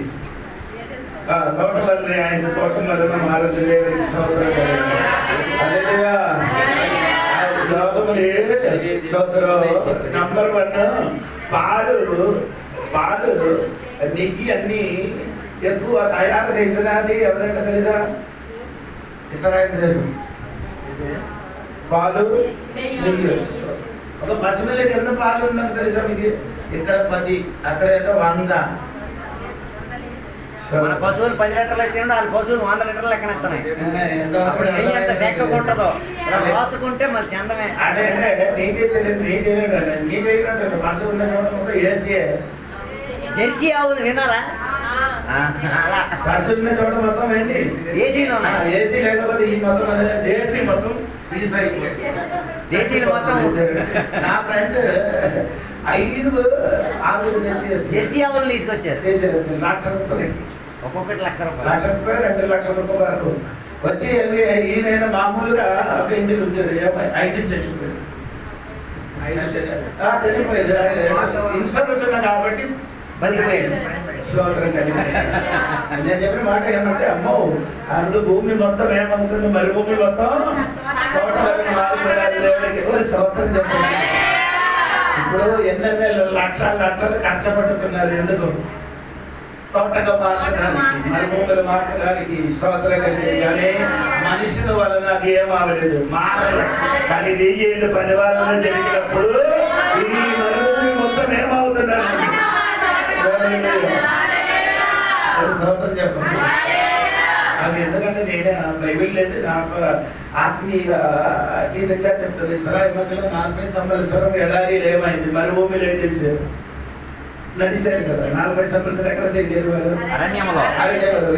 తోట వల్ల ఆయన తోట వలన మారుతుంది. నంబర్ 1 పాలు నెయ్యి అన్ని ఎక్కువ తయారు చేసినది ఎవరంటే తెలుసా? ఇజ్రాయెల్ దేశం. పాలు నెయ్యి. ఒక పశువులకి ఎంత పాలు ఉందని తెలుసా మీకు? ఇక్కడ 10, అక్కడ 100. మన పశువులు 10 లీటర్లు అయితే వాళ్ళ పశువులు 100 లీటర్లు లెక్కన ఇస్తున్నాయి. అప్పుడు నెయ్యి ఎంత చక్కగా ఉంటుందో రాసుకుంటే మరి చందమే. అంటే జెర్సీ ఆవులు విన్నారా? పశువున్న చోట మొత్తం ఏంటి? ఏసీ ఏసీ లేకపోతే ఈ మొత్తం ఏసీ మొత్తం ఫీజ్ అయిపోతుంది. దేశీయులు మొత్తం నా ఫ్రెండ్ 5-6 జెర్సీ ఆవులు తీసుకొచ్చారు. ₹1,00,000 ఒక్కొక్కటి ₹1,00,000. ₹1,00,000 ₹2,00,000 వరకు వచ్చి ఈయన మామూలుగా ఒక ఇంటికి వచ్చారు. ఐదింటి తెచ్చిపోయారు. చనిపోయింది. ఇన్సూరెన్స్ ఉన్నా కాబట్టి బతికిపోయాడు. స్తోత్రం కలిగి నేను చెప్పిన మాట ఏమంటే, అమ్మో అందులో భూమి మొత్తం ఏమవుతుంది, మరి భూమి మొత్తం తోటలను మారిపోయారు దేవుడికి. స్తోత్రం చెప్పండి. ఇప్పుడు ఎన్నెన్న లక్షలు ఖర్చు పెట్టుతున్నారు. ఎందుకు? తోటగా మార్చడానికి, మరుభూములు మార్చడానికి. స్తోత్రం కలిగింది. కానీ మనిషిని వలన అది ఏమవలేదు, మారలేదు. కానీ 1000 ఏళ్ళు పరివారంలో జరిగినప్పుడు ఈ మరుభూమి మొత్తం ఏమవుతున్నారు? స్తోత్రం చెప్పండి. అది ఎందుకంటే నేనే బైబిల్ లేదు, నాకు ఆత్మీయ అతీతంగా చెప్తుంది. ఇశ్రాయేలు మధ్యలో 40 సంవత్సరం ఎడారిలో ఏమైంది, మరుభూమిలో ఏం చేశారు? నడిచారు కదా. 40 సంవత్సరాలు ఎక్కడ తిరిగారు వాళ్ళు? అరణ్యంలో.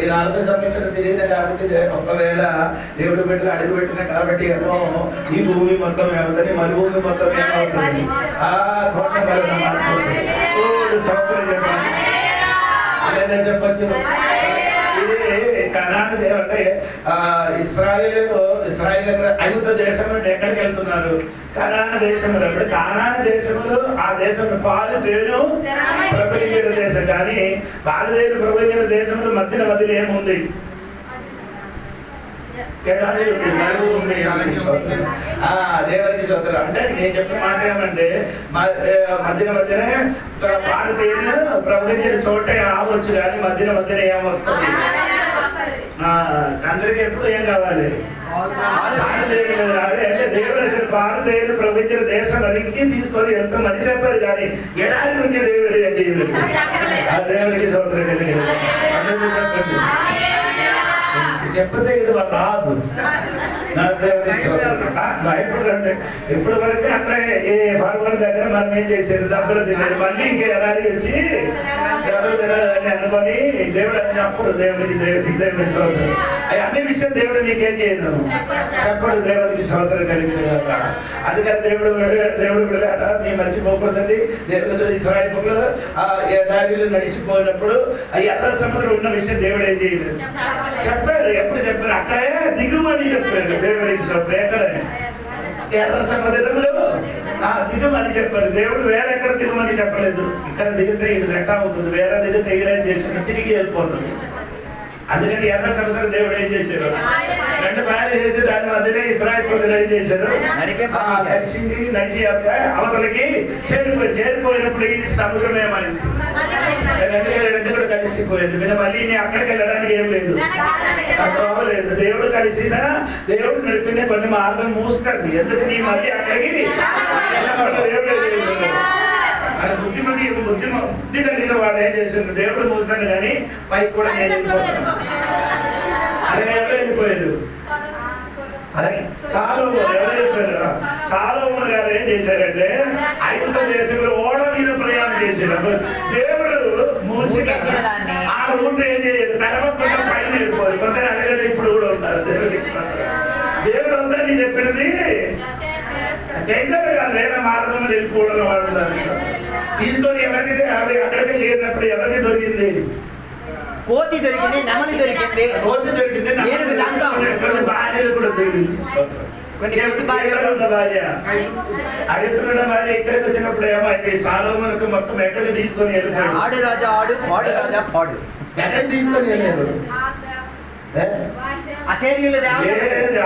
ఈ 40 సంవత్సరాలు తిరిగిన కాబట్టి ఒకవేళ దేవుడు బిడ్డలు అడుగు పెట్టిన కాబట్టి ఏమో ఈ భూమి మొత్తం ఏమవుతుంది, మరుభూమి మొత్తం ఏమవుతుంది, ఆ తోట వలన మారుతుంది. సౌకర్యం చెప్పండి. లేదా చెప్పచ్చు. ఇది కనాను అంటే ఇశ్రాయేలు ఐగుప్తు దేశం నుండి ఎక్కడికి వెళ్తున్నారు? కనాను దేశంలో. ఇప్పుడు కనాను దేశంలో ఆ దేశంలో పాలు తేను ప్రవహించిన దేశం. కానీ పాలు తేను ప్రవహించిన దేశంలో మధ్యలో ఏముంది? దేవునికి స్తోత్రం. అంటే నేను చెప్పిన మాట ఏమంటే, మధ్యనే పాలు తేను ప్రవహించిన చోటే ఆవచ్చు, కానీ మధ్యన ఏమొస్తుంది? అందరికి ఎప్పుడు ఏం కావాలి? అదే అంటే దేవుడు అసలు పాలు తేను ప్రవహించిన దేశం అడిగి తీసుకొని ఎంతో మంది చెప్పారు, కానీ ఎడారి నుంచి దేవుడు ఏం చేయలేదు. ఆ దేవుడికి స్తోత్రం కలిగింది. చెప్పతే ఇది రాదు. ఇప్పుడు అంటే ఇప్పుడు వరకు అట్లా ఏ భగవాన్ దగ్గర మనం ఏం చేసేది, డబ్బులు తినేది. మళ్ళీ ఇంకా ఎడారి వచ్చి డబ్బులు తినాలని అనుకొని దేవుడు అన్నప్పుడు దేవుడికి అన్ని విషయం దేవుడు నీకేం చేయను చెప్పడు. దేవుడికి స్తోత్రం కలిగింది. అందుకని దేవుడు విడగారా నీ మర్చిపోకూడదండి. దేవుడు ఇశ్రాయేలు ఆ ఎడారిలో నడిచిపోయినప్పుడు ఆ ఎర్ర సముద్రం ఉన్న విషయం దేవుడు ఏం చేయలేదు, చెప్పారు. ఎప్పుడు చెప్పారు? అక్కడే దిగుమని చెప్పారు. దేవుడికి ఎక్కడే ఎర్ర సముద్రంలో దిగుమని చెప్పారు. దేవుడు వేరే ఎక్కడ దిగుమని చెప్పలేదు. ఇక్కడ దిగితే ఇది సెట్ అవుతుంది, వేరే దిగితే ఇక్కడేం చేసింది, తిరిగి వెళ్ళిపోతుంది. అందుకని ఎర్ర సముద్రం దేవుడు ఏం చేశారు? 2 పాయలు చేసి దాని మధ్యనే ఇశ్రాయేలు ప్రజలు ఏం చేశారు? నడిచింది. నడిచి అవతలకి చేరిపోయినప్పుడు ఈ సముద్రం ఏమైంది? రెండు కూడా కలిసిపోయింది. మీరు మళ్ళీ అక్కడికి వెళ్ళడానికి ఏం లేదు, లేదు. దేవుడు కలిసిన దేవుడు నడిపిన కొన్ని మార్గం మూస్తుంది. ఎందుకు నీ మళ్ళీ అక్కడికి బుద్ధి కలిగిన వాడు ఏం చేసింది? దేవుడు మూస్తాను కానీ పైకి కూడా నేను వెళ్ళిపోతాను. అదే ఎవరు వెళ్ళిపోయారు? సాలోమోను గారు ఏం చేశారంటే ఐగుప్తు దేశంలో ఓడ మీద ప్రయాణం చేశారు. దేవుడు మూసి ఆ రూట్ ఏం చేయలేదు, తరవకుండా పైన వెళ్ళిపోయి కొందరు అరగలు ఇప్పుడు కూడా ఉన్నారు. దేవుడు ఉందని చెప్పినది చేశాడు కాదు, వేరే మార్గంలో వెళ్ళిపోవడం వాడు తీసుకొని ఎవరికి అక్కడికి లేనప్పుడు ఎవరికి దొరికింది? కోతి దొరికింది, నెమలి దొరికింది, కోతి దొరికింది, కొన్ని భార్యలు కూడా దొరికింది. భార్య ఐగుప్తున్న భార్య ఇక్కడికి వచ్చినప్పుడు ఏమైంది? సాలోమోనుకు మొత్తం ఎక్కడికి తీసుకొని వెళ్ళిపోయాడు? ఆడు రాజా ఆడు, పాడు రాజా పాడు. ఎక్కడికి తీసుకొని వెళ్ళారు?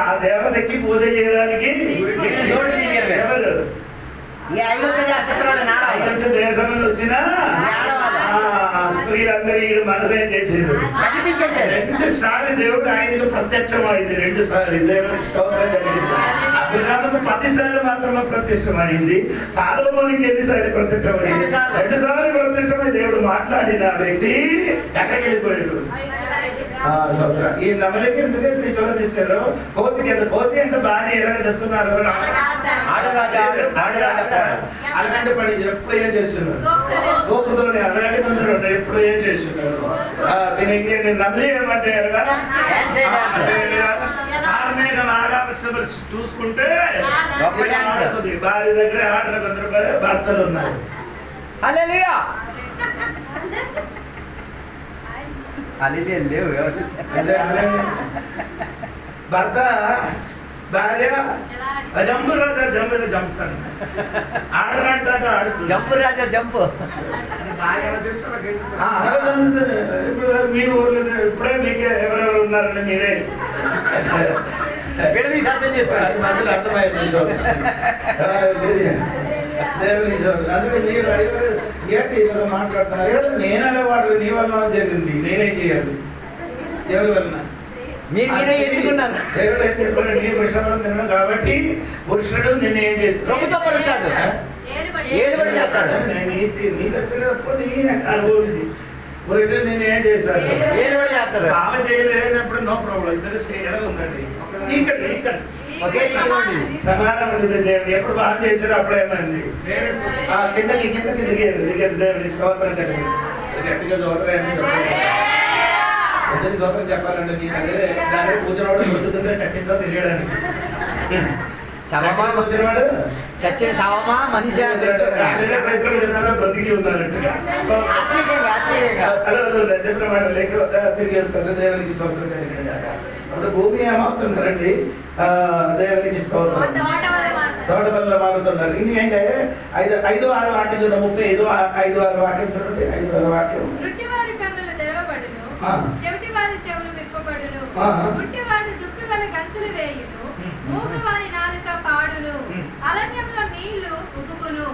ఆ దేవతకి పూజ చేయడానికి ఎవరు? ఐగుప్తు దేశంలో వచ్చిన స్త్రీలందరూ ఈ మనసు ఏం చేసేది? 2 సార్లు దేవుడు ఆయనకు ప్రత్యక్షమైంది. 2 సార్లు దేవుడికి స్తోత్రం కలిగింది. అబ్రహాముకు 10 సార్లు మాత్రమే ప్రత్యక్షమైంది. సాలోమోనుకి ఎన్నిసార్లు ప్రత్యక్షమైంది? 2 సార్లు ప్రత్యక్షమై దేవుడు మాట్లాడిన వ్యక్తి ఎక్కడికి వెళ్ళిపోయాడు? ఈ నెమలికి ఎందుకైతే చూపించారు? కోతి అంటే భార్య ఎలాగ చెప్తున్నారు? అలగంట పడి ఎప్పుడు ఏం చేస్తున్నారు? గోపుతోనే అలగంట ముందు ఎప్పుడు ఏం చేస్తున్నారు? నమలి ఏమంటే ఆర్మేఘ నాగా కానిస్టేబుల్స్ చూసుకుంటే గొప్ప డాన్స్. ఆడుతుంది. భార్య దగ్గర ఆడరు కొందరు భర్తలు ఉన్నారు. హల్లెలూయా. హల్లెలూయా లేవు ఎవరు. భర్త భార్య ఎలా జంపు రాజా జంపులు జంపుతాను ఆడరంటాట ఆడుతుంది. జంపు రాజా జంపు. అలాగే జరుగుతుంది. ఇప్పుడు మీ ఊర్లో ఇప్పుడే మీకు ఎవరెవరు ఉన్నారండి మీరే విడదీసి అర్థం చేసుకోండి. మధ్యలో అర్థమైంది దేవుని చదువు. అందుకే మీరు అడిగారు ఏంటి ఇలా మాట్లాడుతున్నారు కదా, నేనే వాడు నీ వల్ల జరిగింది, నేనేం చేయాలి ఎవరి వలన మీరే ఎంచుకున్నారు. దేవుడు ఏం చెప్పారు, నీ పురుషుడు తిన్నాడు కాబట్టి పురుషుడు నిన్ను ఏం చేస్తాడు, ప్రభుత్వ పురుషుడు ఏది పడి చేస్తాడు. నీ దగ్గర నీ అనుభవించి పురుషుడు నేను ఏం చేశాడు, ఏది పడి చేస్తాడు. ఆమె చేయలేనప్పుడు నో ప్రాబ్లం, ఇద్దరు ఎలా ఉందండి ఇక్కడ ఒకే తీసుకోండి. సమానం ఉంది. దేవుడు ఎప్పుడు బాగా చేశారు అప్పుడు ఏమైంది, కిందకి దిగారు దేవుడి స్తోత్రం కలిగి గట్టిగా చోదరండి ఇద్దరికి స్తోత్రం చెప్పాలంటే నీ దగ్గర కూర్చున్నవాడు దొరుకుతుందో చచ్చిందో తెలియడానికి కూర్చున్నవాడు చచ్చిన శవమా మనిషి బ్రతికి ఉన్నారంటగా చెప్పిన మాట లేక తిరిగి వస్తారు దేవునికి స్తోత్రం కలిగిన. అప్పుడు భూమి ఏమవుతున్నారండి, దేవునికి స్తోత్రం తోటపల్లిలో మారుతున్నారు. ఇది ఏంటంటే 5-6 వాక్యం చూడండి, 35-5-6 వాక్యం చూడండి. 5-6 వాక్యం. గుడ్డివారి కన్నులు తెరవబడును, చెవిటివారి చెవులు విప్పబడును, గుడ్డివారి దుప్పి వల్ల గంతులు వేయును, మూగవారి నాలుక పాడును, అరణ్యంలో నీళ్లు ఉబుకును,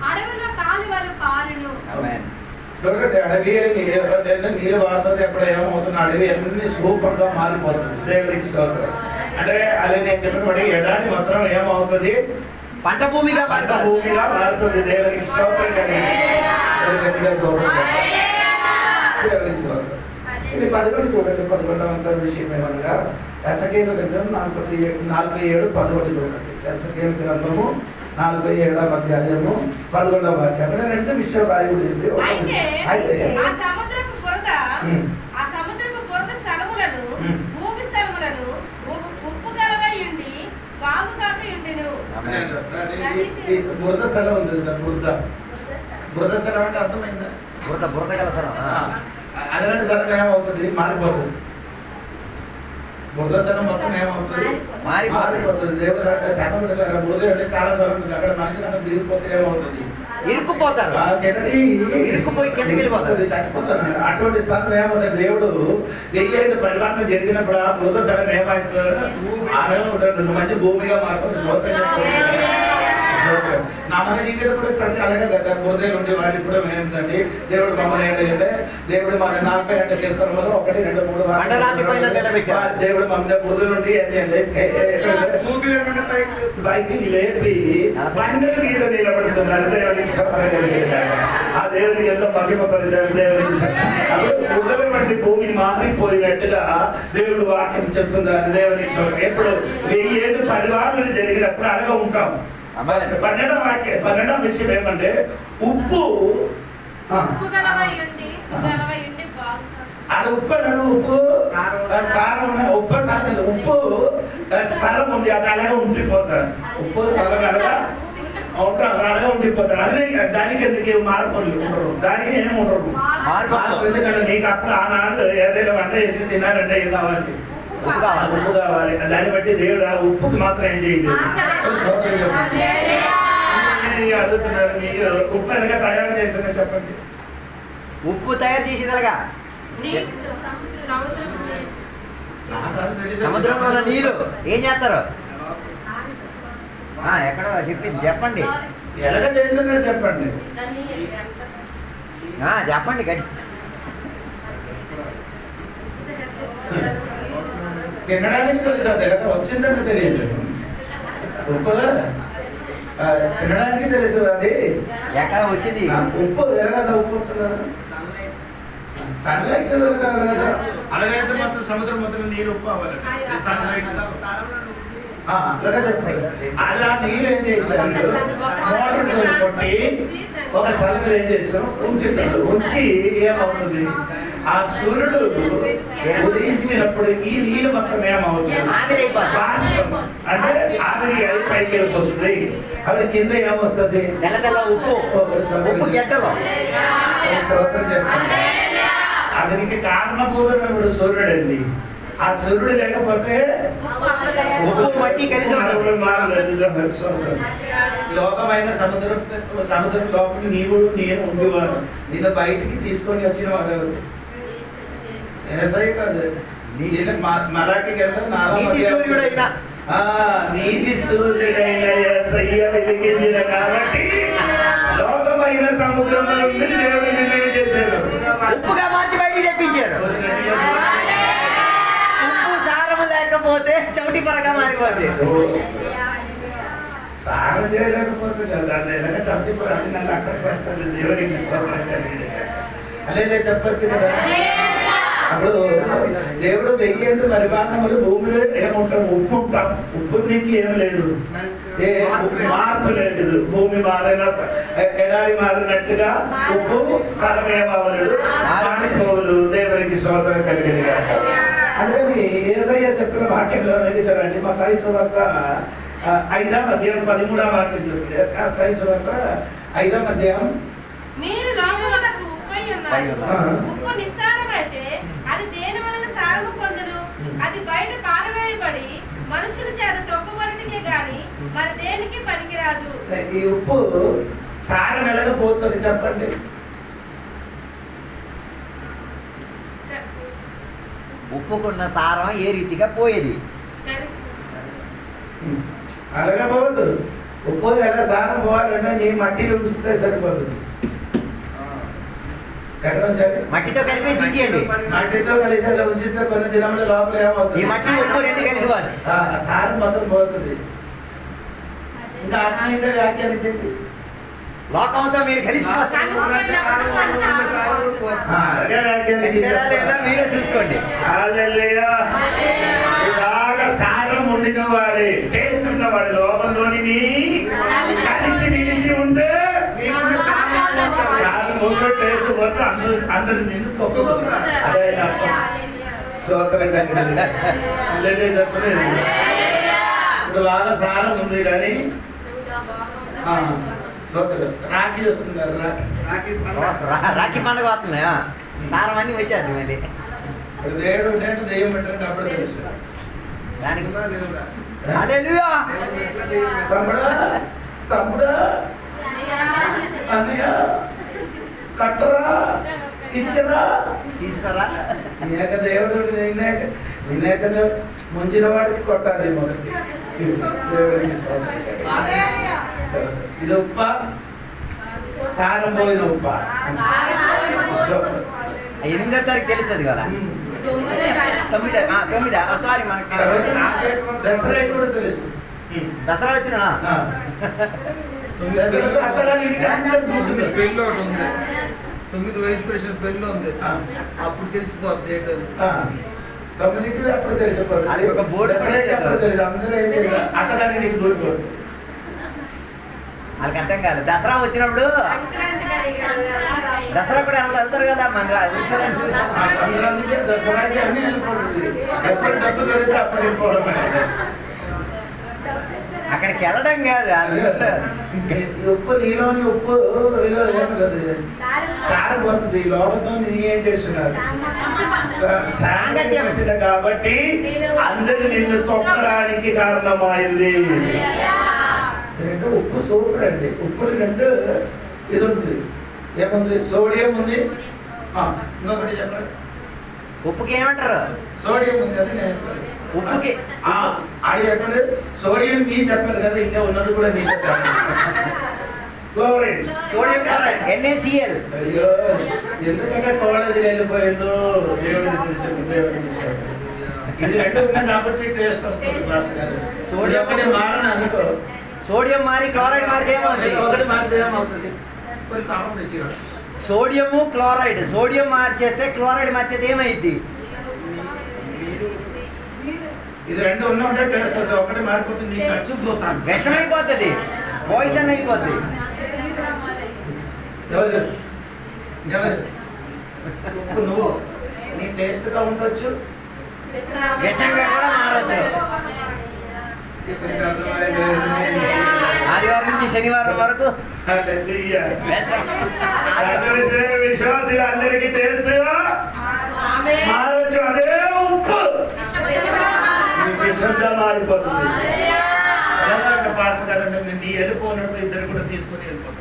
అడవిలో కాలువలు పారును. చూడండి, అడవి నీళ్ళు వాడుతుంది. ఎప్పుడు ఏమవుతుంది, అడవి అన్ని సూపర్ గా మారిపోతుంది. దేవుడికి స్తోత్రం. అంటే అది నేను చెప్పినప్పుడు ఎడారి మాత్రం ఏమవుతుంది, పంట భూమిగా భూమిగా మారుతుంది. దేవుడికి స్తోత్రం కలిగి దేవుడికి స్తోత్రం. ఇది 11 చూడండి, 11వ విషయం ఏమనగా ఎస్కేలు గ్రంథం 47-11 చూడండి. ఎస్కేలు గ్రంథము 47వ అధ్యాయము 11వ వాక్యం. అక్కడ 2 విషయాలు రాయబడింది. అయితే ఆ సముద్రపు బురద స్థలములను భూమి స్థలములను ఉప్పు గలవై ఉండి బాగు కాక ఉండును. బురద స్థలం ఉంది, బురద స్థలం అంటే అర్థమైందా, బురద గల స్థలం. అలాంటి స్థలం ఏమవుతుంది, మారిపోతుంది. బురద స్థలం మొత్తం ఏమవుతుంది, మారిపోతుంది. దేవుడు శాతం బురద అంటే చాలా స్థలం ఉంది. అక్కడ మనిషి కనుక దిగిపోతే ఏమవుతుంది, ఇరుక్కుపోతారు, ఇరుక్కుపోయి కిందకి వెళ్ళిపోతారు, చచ్చిపోతారు. అటువంటి స్థలం ఏమవుతుంది, దేవుడు 1000 పరివర్తన జరిగినప్పుడు ఆ బురద స్థలం ఏమవుతుంది, మంచి భూమిగా మారుతుంది. నా మన జీవితం కూడా ప్రతి అలాగే కదా, బురదలు ఉండే వారి కూడా ఏంటండి, దేవుడు మమ్మల్ని ఏంటంటే దేవుడు మన 42 కీర్తనలు 1, 2, 3 దేవుడు మమ్మల్ని బురద నుండి పైకి లేపి బండల మీద నిలబడుతున్నారు. దేవుడికి స్తోత్రం కలిగింది. ఆ దేవుడికి ఎంతో మహిమ పరిచారు. దేవుడికి బురదల వంటి భూమి మారిపోయినట్టుగా దేవుడు వాక్యం చెప్తున్నారు. దేవుడికి స్తోత్రం. ఎప్పుడు 1000 పరివారాలు జరిగినప్పుడు అలాగే ఉంటాం. 12వ విషయం ఏమంటే ఉప్పు గలవై ఉండి అది ఉప్పు సారం ఉప్పు స్థలం ఉంది, అది అలాగే ఉండిపోతారు. ఉప్పు స్థలం అలాగా ఉంటారు, అలాగే ఉండిపోతారు. అదే దానికి ఎందుకు మార్పు ఉండరు, దానికి ఏమి ఉండరు. ఎందుకంటే నీకు అప్పుడు ఆనాడు ఏదైనా వంట చేసి తినాలంటే ఏం కావాలి, ఉప్పు కావాలి. దాన్ని బట్టి దేవుడు ఆ ఉప్పుకి మాత్రం ఏం చేయలేదు. అడుగుతున్నారు, మీకు ఉప్పు అనగా తయారు చేసిన చెప్పండి. ఉప్పు తయారు చేసేదలగా సముద్రంలో ఉన్న నీళ్ళు ఏం చేస్తారు, ఎక్కడ చెప్పండి, ఎలాగ చేసిన చెప్పండి, చెప్పండి గట్టి. తినడానికి తెలుసు, వచ్చిందని తెలియదు. ఉప్పు తినడానికి తెలుసు, అది ఎక్కడ వచ్చింది ఉప్పు ఎలాగ ఉప్పు సన్లైట్ కదా. అలాగైతే మాత్రం సముద్రం మొత్తం నీరు ఉప్పు అవ్వాలి. సన్లైట్ అలాగే చెప్పండి. అలా నీళ్ళు ఏం చేశారు, మోటార్ కొట్టి ఒక స్థలం ఏం చేస్తాం ఉంచుతాడు. ఉంచి ఏమవుతుంది, ఆ సూర్యుడు ఉదయించినప్పుడు ఈ నీళ్ళు మొత్తం ఏమవుతుంది, బాష్పం అంటే ఆవిరి అయి పైకి వెళ్ళిపోతుంది. అవి కింద ఏమొస్తుంది, ఉప్పు గడ్డలో స్తోత్రం చెప్పండి. అతనికి కారణభూతమైనప్పుడు సూర్యుడు అండి. ఆ సూర్యుడు లేకపోతే ఉప్పు మట్టి కలిసి లోకమైన సముద్రం లోపల నీవు నేను ఉండేవాడు. నేను బయటికి తీసుకొని వచ్చిన వాడు ఏసై కాదు, మలాకి నీతి సూర్యుడైన యేసయ్య వెలిగించిన కాబట్టి లోకమైన సముద్రం దేవుడు నిర్ణయం చేశాడు, ఉప్పుగా మార్చి బయటికి తెప్పించారు. ఉప్పు సారము లేకపోతే చౌటి పరగా మారిపోతే సారం చేయలేకపోతే నన్ను అక్కడికి వస్తాను జీవనికి అదే చెప్పచ్చు కదా. అప్పుడు దేవుడు వెయ్యేండు పరిమాణములు భూమిలో ఏముంటాం, ఉప్పు ఉంటాం. ఉప్పు నీకు ఏం లేదు, మార్పు లేదు. భూమి మారిన ఎడారి మారినట్టుగా ఉప్పు స్థలం ఏమవ్వలేదు, మారిపోవులు. దేవునికి స్తోత్రం కలిగింది. అందుకని యేసయ్య చెప్పిన వాక్యంలో చూడండి, మత్తయి సువార్త 5వ అధ్యాయం 13వ వాక్యం చెప్తుంది. మత్తయి సువార్త 5వ అధ్యాయం, మీరు లోకములకు ఉప్పై ఉన్నారు. ఉప్పు నిస్సారమైతే అది దేని వలన సారము పొందును? అది బయట పారవేయబడి మనుషుల చేత త్రొక్కబడికే గాని మరి దేనికి పనికిరాదు. ఈ ఉప్పు సారం ఎలాగపోతుంది చెప్పండి. ఉప్పుకున్న సారం ఏ రీతిగా పోయేది, అలాగపోదు. ఉప్పు ఎలా సారం పోవాలంటే నీ మట్టిలో ఉంచితే సరిపోతుంది. మట్టితో కలిపేసి ఉంచేయండి. మట్టితో కలిసి అలా ఉంచితే కొన్ని దినముల లోపల ఏమవుతుంది, ఈ మట్టి ఉప్పు రెండు కలిసిపోవాలి, సారం మొత్తం పోతుంది. ఇంకా ఆత్మీయంగా వ్యాఖ్యానించండి. లోకంతో మీరు కలిసి లేదా మీరే చూసుకోండి. బాగా సారం ఉండిన వాడే, టేస్ట్ ఉన్నవాడు లోకంలోని కలిసి నిలిచి ఉంటే టేస్ట్ మొత్తం అందరు నిన్ను తొక్కుతున్నారు. అదే స్తోత్రం చెప్పలేదు. ఇప్పుడు బాగా సారం ఉంది కానీ రాఖీ వస్తున్నారు. రాఖీ పండుగ వస్తుంది, సారం అన్ని వచ్చేది మళ్ళీ. దేవుడు అంటే దెయ్యం పెట్టండి అప్పుడు తెలుసు. దానికి తమ్ముడా తమ్ముడా అన్నయ్య కట్టరా ఇచ్చరా తీసుకురా. వినాయక దేవుడు వినాయక ముంచిన వాడికి కొట్టాలి మొదటి. ఇది ఉప్ప, సారం పోయిన ఉప్ప. 8వ తారీఖు తెలుస్తుంది కదా, 9 సారీ మనకి దసరా కూడా తెలుసు. దసరా వచ్చిన పెళ్ళి ఒకటి ఉంది, 9 వయసు పేషెంట్ పెళ్ళి ఉంది, అప్పుడు తెలిసిపోద్ది. 9కి అప్పుడు తెలిసిపోతుంది. అది ఒక బోర్డు తెలుసు. అందరూ ఏం చేయాలి, అత్తగారి నీకు దూరిపోతుంది. వాళ్ళకి అర్థం కాదు. దసరా వచ్చినప్పుడు దసరా కూడా వెళ్తారు కదా మన దసరాకి అన్ని వెళ్ళిపోతుంది. ఎప్పుడు డబ్బు దొరికితే అప్పుడు వెళ్ళిపోవడం. అక్కడికి వెళ్ళడం కాదు, ఉప్పు నీలోని ఉప్పు సారిపోతుంది. ఈ లోకంతో నీ ఏం చేస్తున్నారు సాంగత్యం కాబట్టి అందరు నిన్ను తొక్కడానికి కారణమైంది. ఉప్పు సూపర్ అండి. ఉప్పు రెండు ఇది ఉంది, ఏముంది, సోడియం ఉంది. ఇంకొకటి చెప్పండి, ఉప్పుకి ఏమంటారు? సోడియం ఉంది. అది నేను ఉప్పుకి ఆడి చెప్పండి. సోడియం నీ చెప్పారు కదా, ఇంకా ఉన్నది కూడా నీ చెప్పారు. Chloride, sodium chloride, NaCl. అయ్యో ఎందుకంటే కాలేజీలో వెళ్ళిపోయిందో దేవుడికి తెలిసింది. దేవుడికి ఇది రెండు ఉన్నాయి కాబట్టి టేస్ట్ వస్తుంది. సోడియం ఒకటి మారని అనుకో, సోడియం మారి క్లోరైడ్ మారితే ఏమవుతుంది? ఒకటి మారితే ఏమవుతుంది, కొన్ని కామన్ తెచ్చి సోడియము క్లోరైడ్, సోడియం మార్చేస్తే క్లోరైడ్ మార్చేస్తే ఏమైంది? ఇది రెండు ఉన్న ఉంటే టేస్ట్ వస్తుంది. ఒకటి మారిపోతుంది, చచ్చిపోతాను, విషమైపోతుంది, పాయిజన్ అయిపోతుంది. ఎవరు ఎవరు ఉప్పు నువ్వు నీ టేస్ట్గా ఉండొచ్చు, విషంగా కూడా మారచ్చు. ఆదివారం నుంచి శనివారం వరకు విశ్వాసులందరికీ టేస్ట్ మారొచ్చు. అదే ఉప్పు విషంగా మారిపోతుంది. పాత్రకారండి నీ వెళ్ళిపోయినప్పుడు ఇద్దరు కూడా తీసుకుని వెళ్ళిపోతుంది.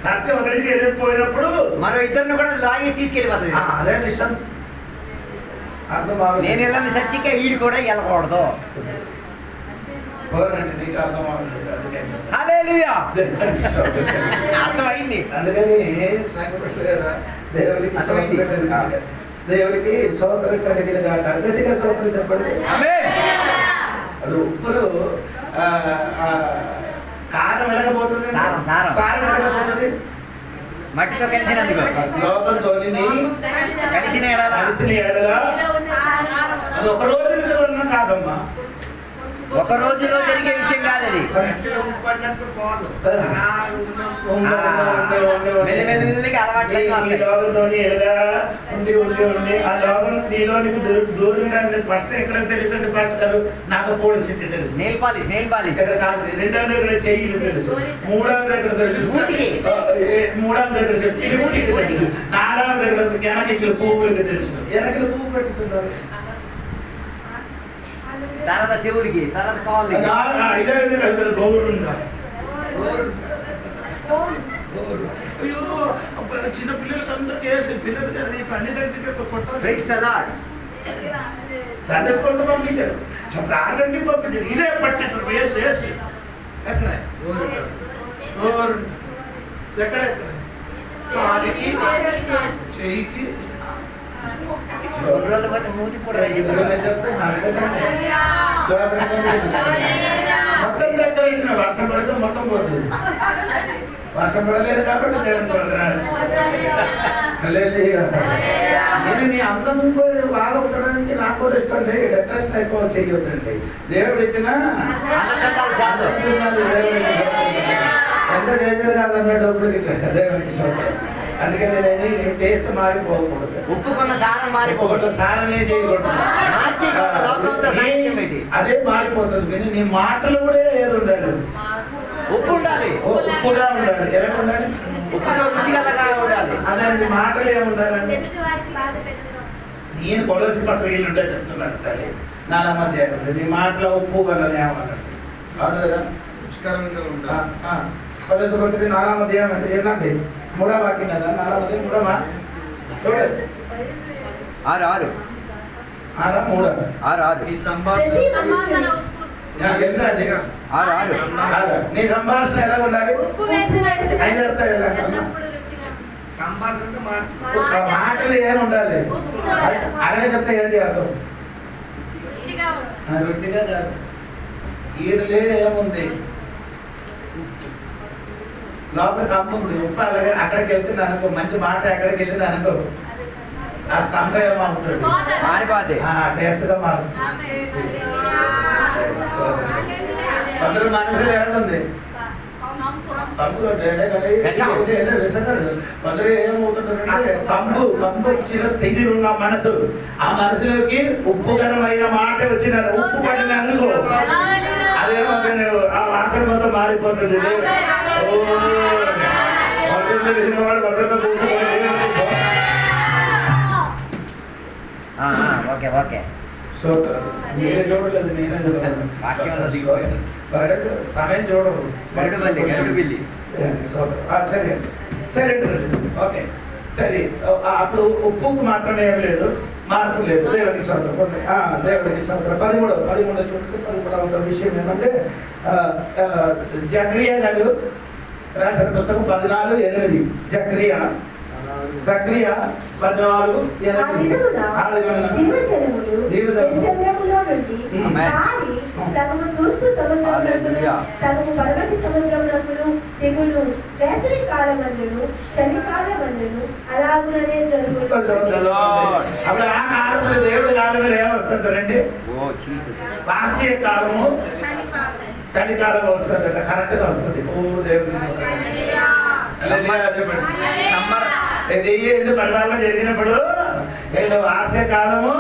సత్యం వదిలేసి వెళ్ళిపోయినప్పుడు మరో ఇద్దరిని కూడా లాగేసి తీసుకెళ్ళిపోతుంది. అదే విషయం అర్థం. నేను వెళ్ళని సచ్చికే వీడు కూడా వెళ్ళకూడదు. నీకు అర్థం అవ్వలేదు. హల్లెలూయా. అర్థమైంది. అందుకని దేవుడికి సోదరు కలిగిన కాక గట్టిగా సోదరు చెప్పండి. అది ఉప్పులు కారం వెలగబోతుంది, సారం వెలగబోతుంది. మట్టితో కలిసినందుకు లోపలతో కలిసిన ఎడల అది ఒక రోజు ఉన్న కాదమ్మా, ఒక రోజులో జరిగే విషయం కాదు అది. మెల్లిమెల్లిగా అలవాటు ఆ లోకం నీలోనికి దూరంగా ఫస్ట్ ఎక్కడ తెలుసు అంటే ఫస్ట్ నాకు పోలీసుకి తెలుసు, నెయిల్ పాలిష్ ఇక్కడ కాదు. రెండవది దగ్గర చెయ్యి తెలుసు, మూడవది దగ్గర తెలుసు, మూడవది దగ్గర తెలుసు, నాలుగవది దగ్గర వెనకిలు పువ్వులకి తెలుసు. వెనకిలు పువ్వు పెట్టుతున్నారు, తర్వాత చెవులకి, తర్వాత కావాలి. ఐదవది గౌరవంగా అయ్యో చిన్న పిల్లలకి అందరికి వేసి పిల్లలకి అది తల్లి దగ్గరికి కొట్టాలి. సండే స్కూల్ పంపించారు, ప్రార్థనకి పంపించారు. ఇదే పట్టించారు వేసి వేసి ఎక్కడ ఎక్కడ చెయ్యికి మూతి కూడా మొత్తం డెకరేషన్. వర్షం పడితే మొత్తం పోతుంది. వర్షం పడలేదు కాబట్టి నేను నీ అందం బాగా ఉండడానికి నాకు కూడా ఇష్టం లేదు. డెకరేషన్ ఎక్కువ చేయొద్దండి. దేవుడు ఇచ్చిన ఎంత చేశారు కాదన్నాడు దేవుడికి. అందుకని నేను టేస్ట్ మారిపోకూడదు, ఉప్పుకున్న సారం మారిపోకూడదు, సారమే చేయకూడదు, అదే మారిపోతుంది. కానీ నీ మాటలు కూడా ఏది ఉండాలి, ఉప్పు ఉండాలి, ఉప్పుగా ఉండాలి. ఎలా ఉండాలి? ఉప్పుతో రుచిగా ఉండాలి. అదే నీ మాటలు ఏముండాలండి? నేను కొలసి పత్రికలు ఉంటే చెప్తున్నాను తల్లి, నాలా మధ్య నీ మాటలో ఉప్పు వల్లనే అవ్వాలి. అవును కదా? రుచికరంగా ఉండాలి. కొలసి పత్రిక నాలా మధ్య ఏమంటే ఏంటంటే మూడో వాక్యం కదా, నాలా మధ్య మూడమా ఆరు ఆరు ఆరా మూడో ఆరు ఆరు ఈ సంభాషణ తెలుసా అండి? ఆరు ఆరు నీ సంభాషణ ఎలా ఉండాలి? ఆయన అర్థం ఎలా? సంభాషణ మాటలు ఏమి ఉండాలి? అలాగే చెప్తే ఏంటి అర్థం? రుచిగా కాదు, ఈడలే ఏముంది లోపల కమ్ము ఉంది. ఉప్పు అలాగే అక్కడికి వెళ్తున్నా అనుకో, మంచి మాట ఎక్కడికి వెళ్ళినా అనుకో, ఆ స్తంభం ఏమో ఉంటుంది, మారిపోద్ది, టేస్ట్ గా మారుతుంది. కొందరు మనసులో ఏముంది కొందరు ఏమవుతుందంటే కంపు వచ్చిన స్థితి ఉన్న మనసు, ఆ మనసులోకి ఉప్పుకరమైన మాట వచ్చిన ఉప్పు పడిన అనుకో, అదేమో ఆ వాసన మొత్తం మారిపోతుంది. వాడు ఓకే ఓకే. నేనే చూడలేదు, నేనే చూడలేదు. సమయం చూడరు. సరే సరే ఓకే సరే. అప్పుడు ఉప్పుకు మాత్రమే ఏం లేదు, మార్పు లేదు. దేవుడికి సోదరం, దేవుడికి సోదరం. 13 చూడండి. 13వ విషయం ఏమంటే జక్రియా గారు రాసిన పుస్తకం 14:8. జక్రియా 14:8. అప్పుడు ఆ కాలంలో దేవుడి కాలంలో ఏమొస్తుందండి? వార్షిక కాలము చలికాలం వస్తుందట, కరెక్ట్గా వస్తుంది. ఓ దేవుడి సమ్మర్ ఏంటి పరిపాలన జరిగినప్పుడు ఏంటో ఆశకాలము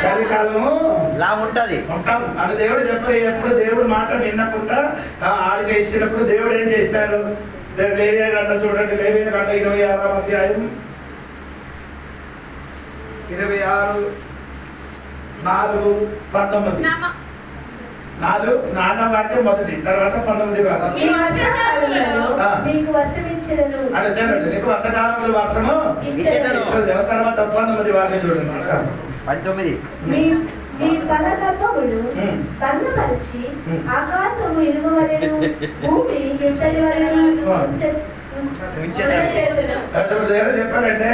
చలికాలము లా ఉంటది ఉంటాం అది దేవుడు చెప్పారు. ఎప్పుడు దేవుడు మాట విన్నకుండా ఆడు చేసినప్పుడు దేవుడు ఏం చేశారు? లేవియా గ్రంథం చూడండి, లేవియా గ్రంథం 26వ అధ్యాయం 26:4-19. 4వ వాక్యం మొదటి, తర్వాత 19 వాక్యం. మీ వర్షకాలములలో మీకు వర్షమిచ్చెదను. అడగండి, నీకు వర్షకాలంలో వర్షము ఇచ్చెదను. తర్వాత 19 వాక్యం చూడండి. 19 మీ ఫలగర్భములు కన్నుపరిచి ఆకాశము ఇనుము వలెను భూమి ఇత్తడి వలెను దేవుడు చెప్పారంటే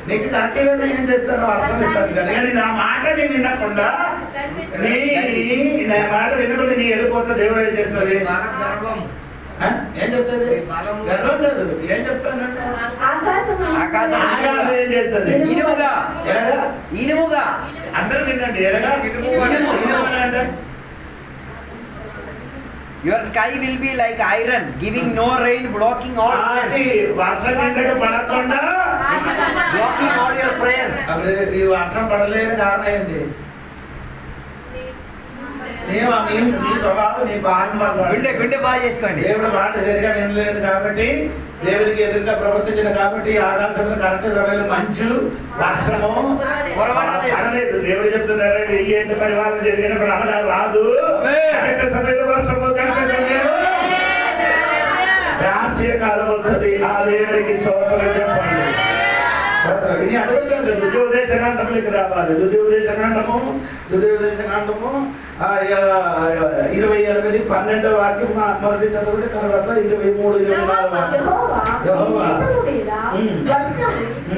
నీకు కరెక్ట్గా ఏం చేస్తారో వర్షం ఇస్తారు కదా, కానీ నా మాట నీ వినకుండా నా మాట వినకుండా నీ వెళ్ళిపోతే దేవుడు ఏం చేస్తుంది? ఏం చెప్తుంది? గర్వం కాదు, ఏం చెప్తానంటే ఆకాశం ఏం చేస్తుంది? ఇనుముగా అందరూ వినండి, ఎలాగా అంటే your sky will be like iron giving no rain blocking all వర్షం కిందకి పడకుండా blocking all your prayers. ఈ వర్షం పడలేని కారణం ఏంటి? నీ స్వభావం నీ బాధ గుండె బాగా చేసుకోండి. దేవుడు మాట సరిగా వినలేదు కాబట్టి, దేవుడికి ఎదురుగా ప్రవర్తించిన కాబట్టి ఆకాశంలో కరెక్ట్ సమయంలో మంచు వర్షము పడలేదు. దేవుడు చెప్తున్నారు ఏంటి పరిపాలన జరిగినప్పుడు అనగా రాదు కరెక్ట్ సమయంలో వర్షము, కరెక్ట్ సమయంలో కాలం వస్తుంది. ఆ దేవుడికి స్తోత్రం చెప్పండి. ఇది అడుగుతుంది ద్వితీయోపదేశకాండంలోకి రావాలి. ద్వితీయోపదేశకాండము 28:12 వాక్యం మొదటి చదువుడి, తర్వాత 23-24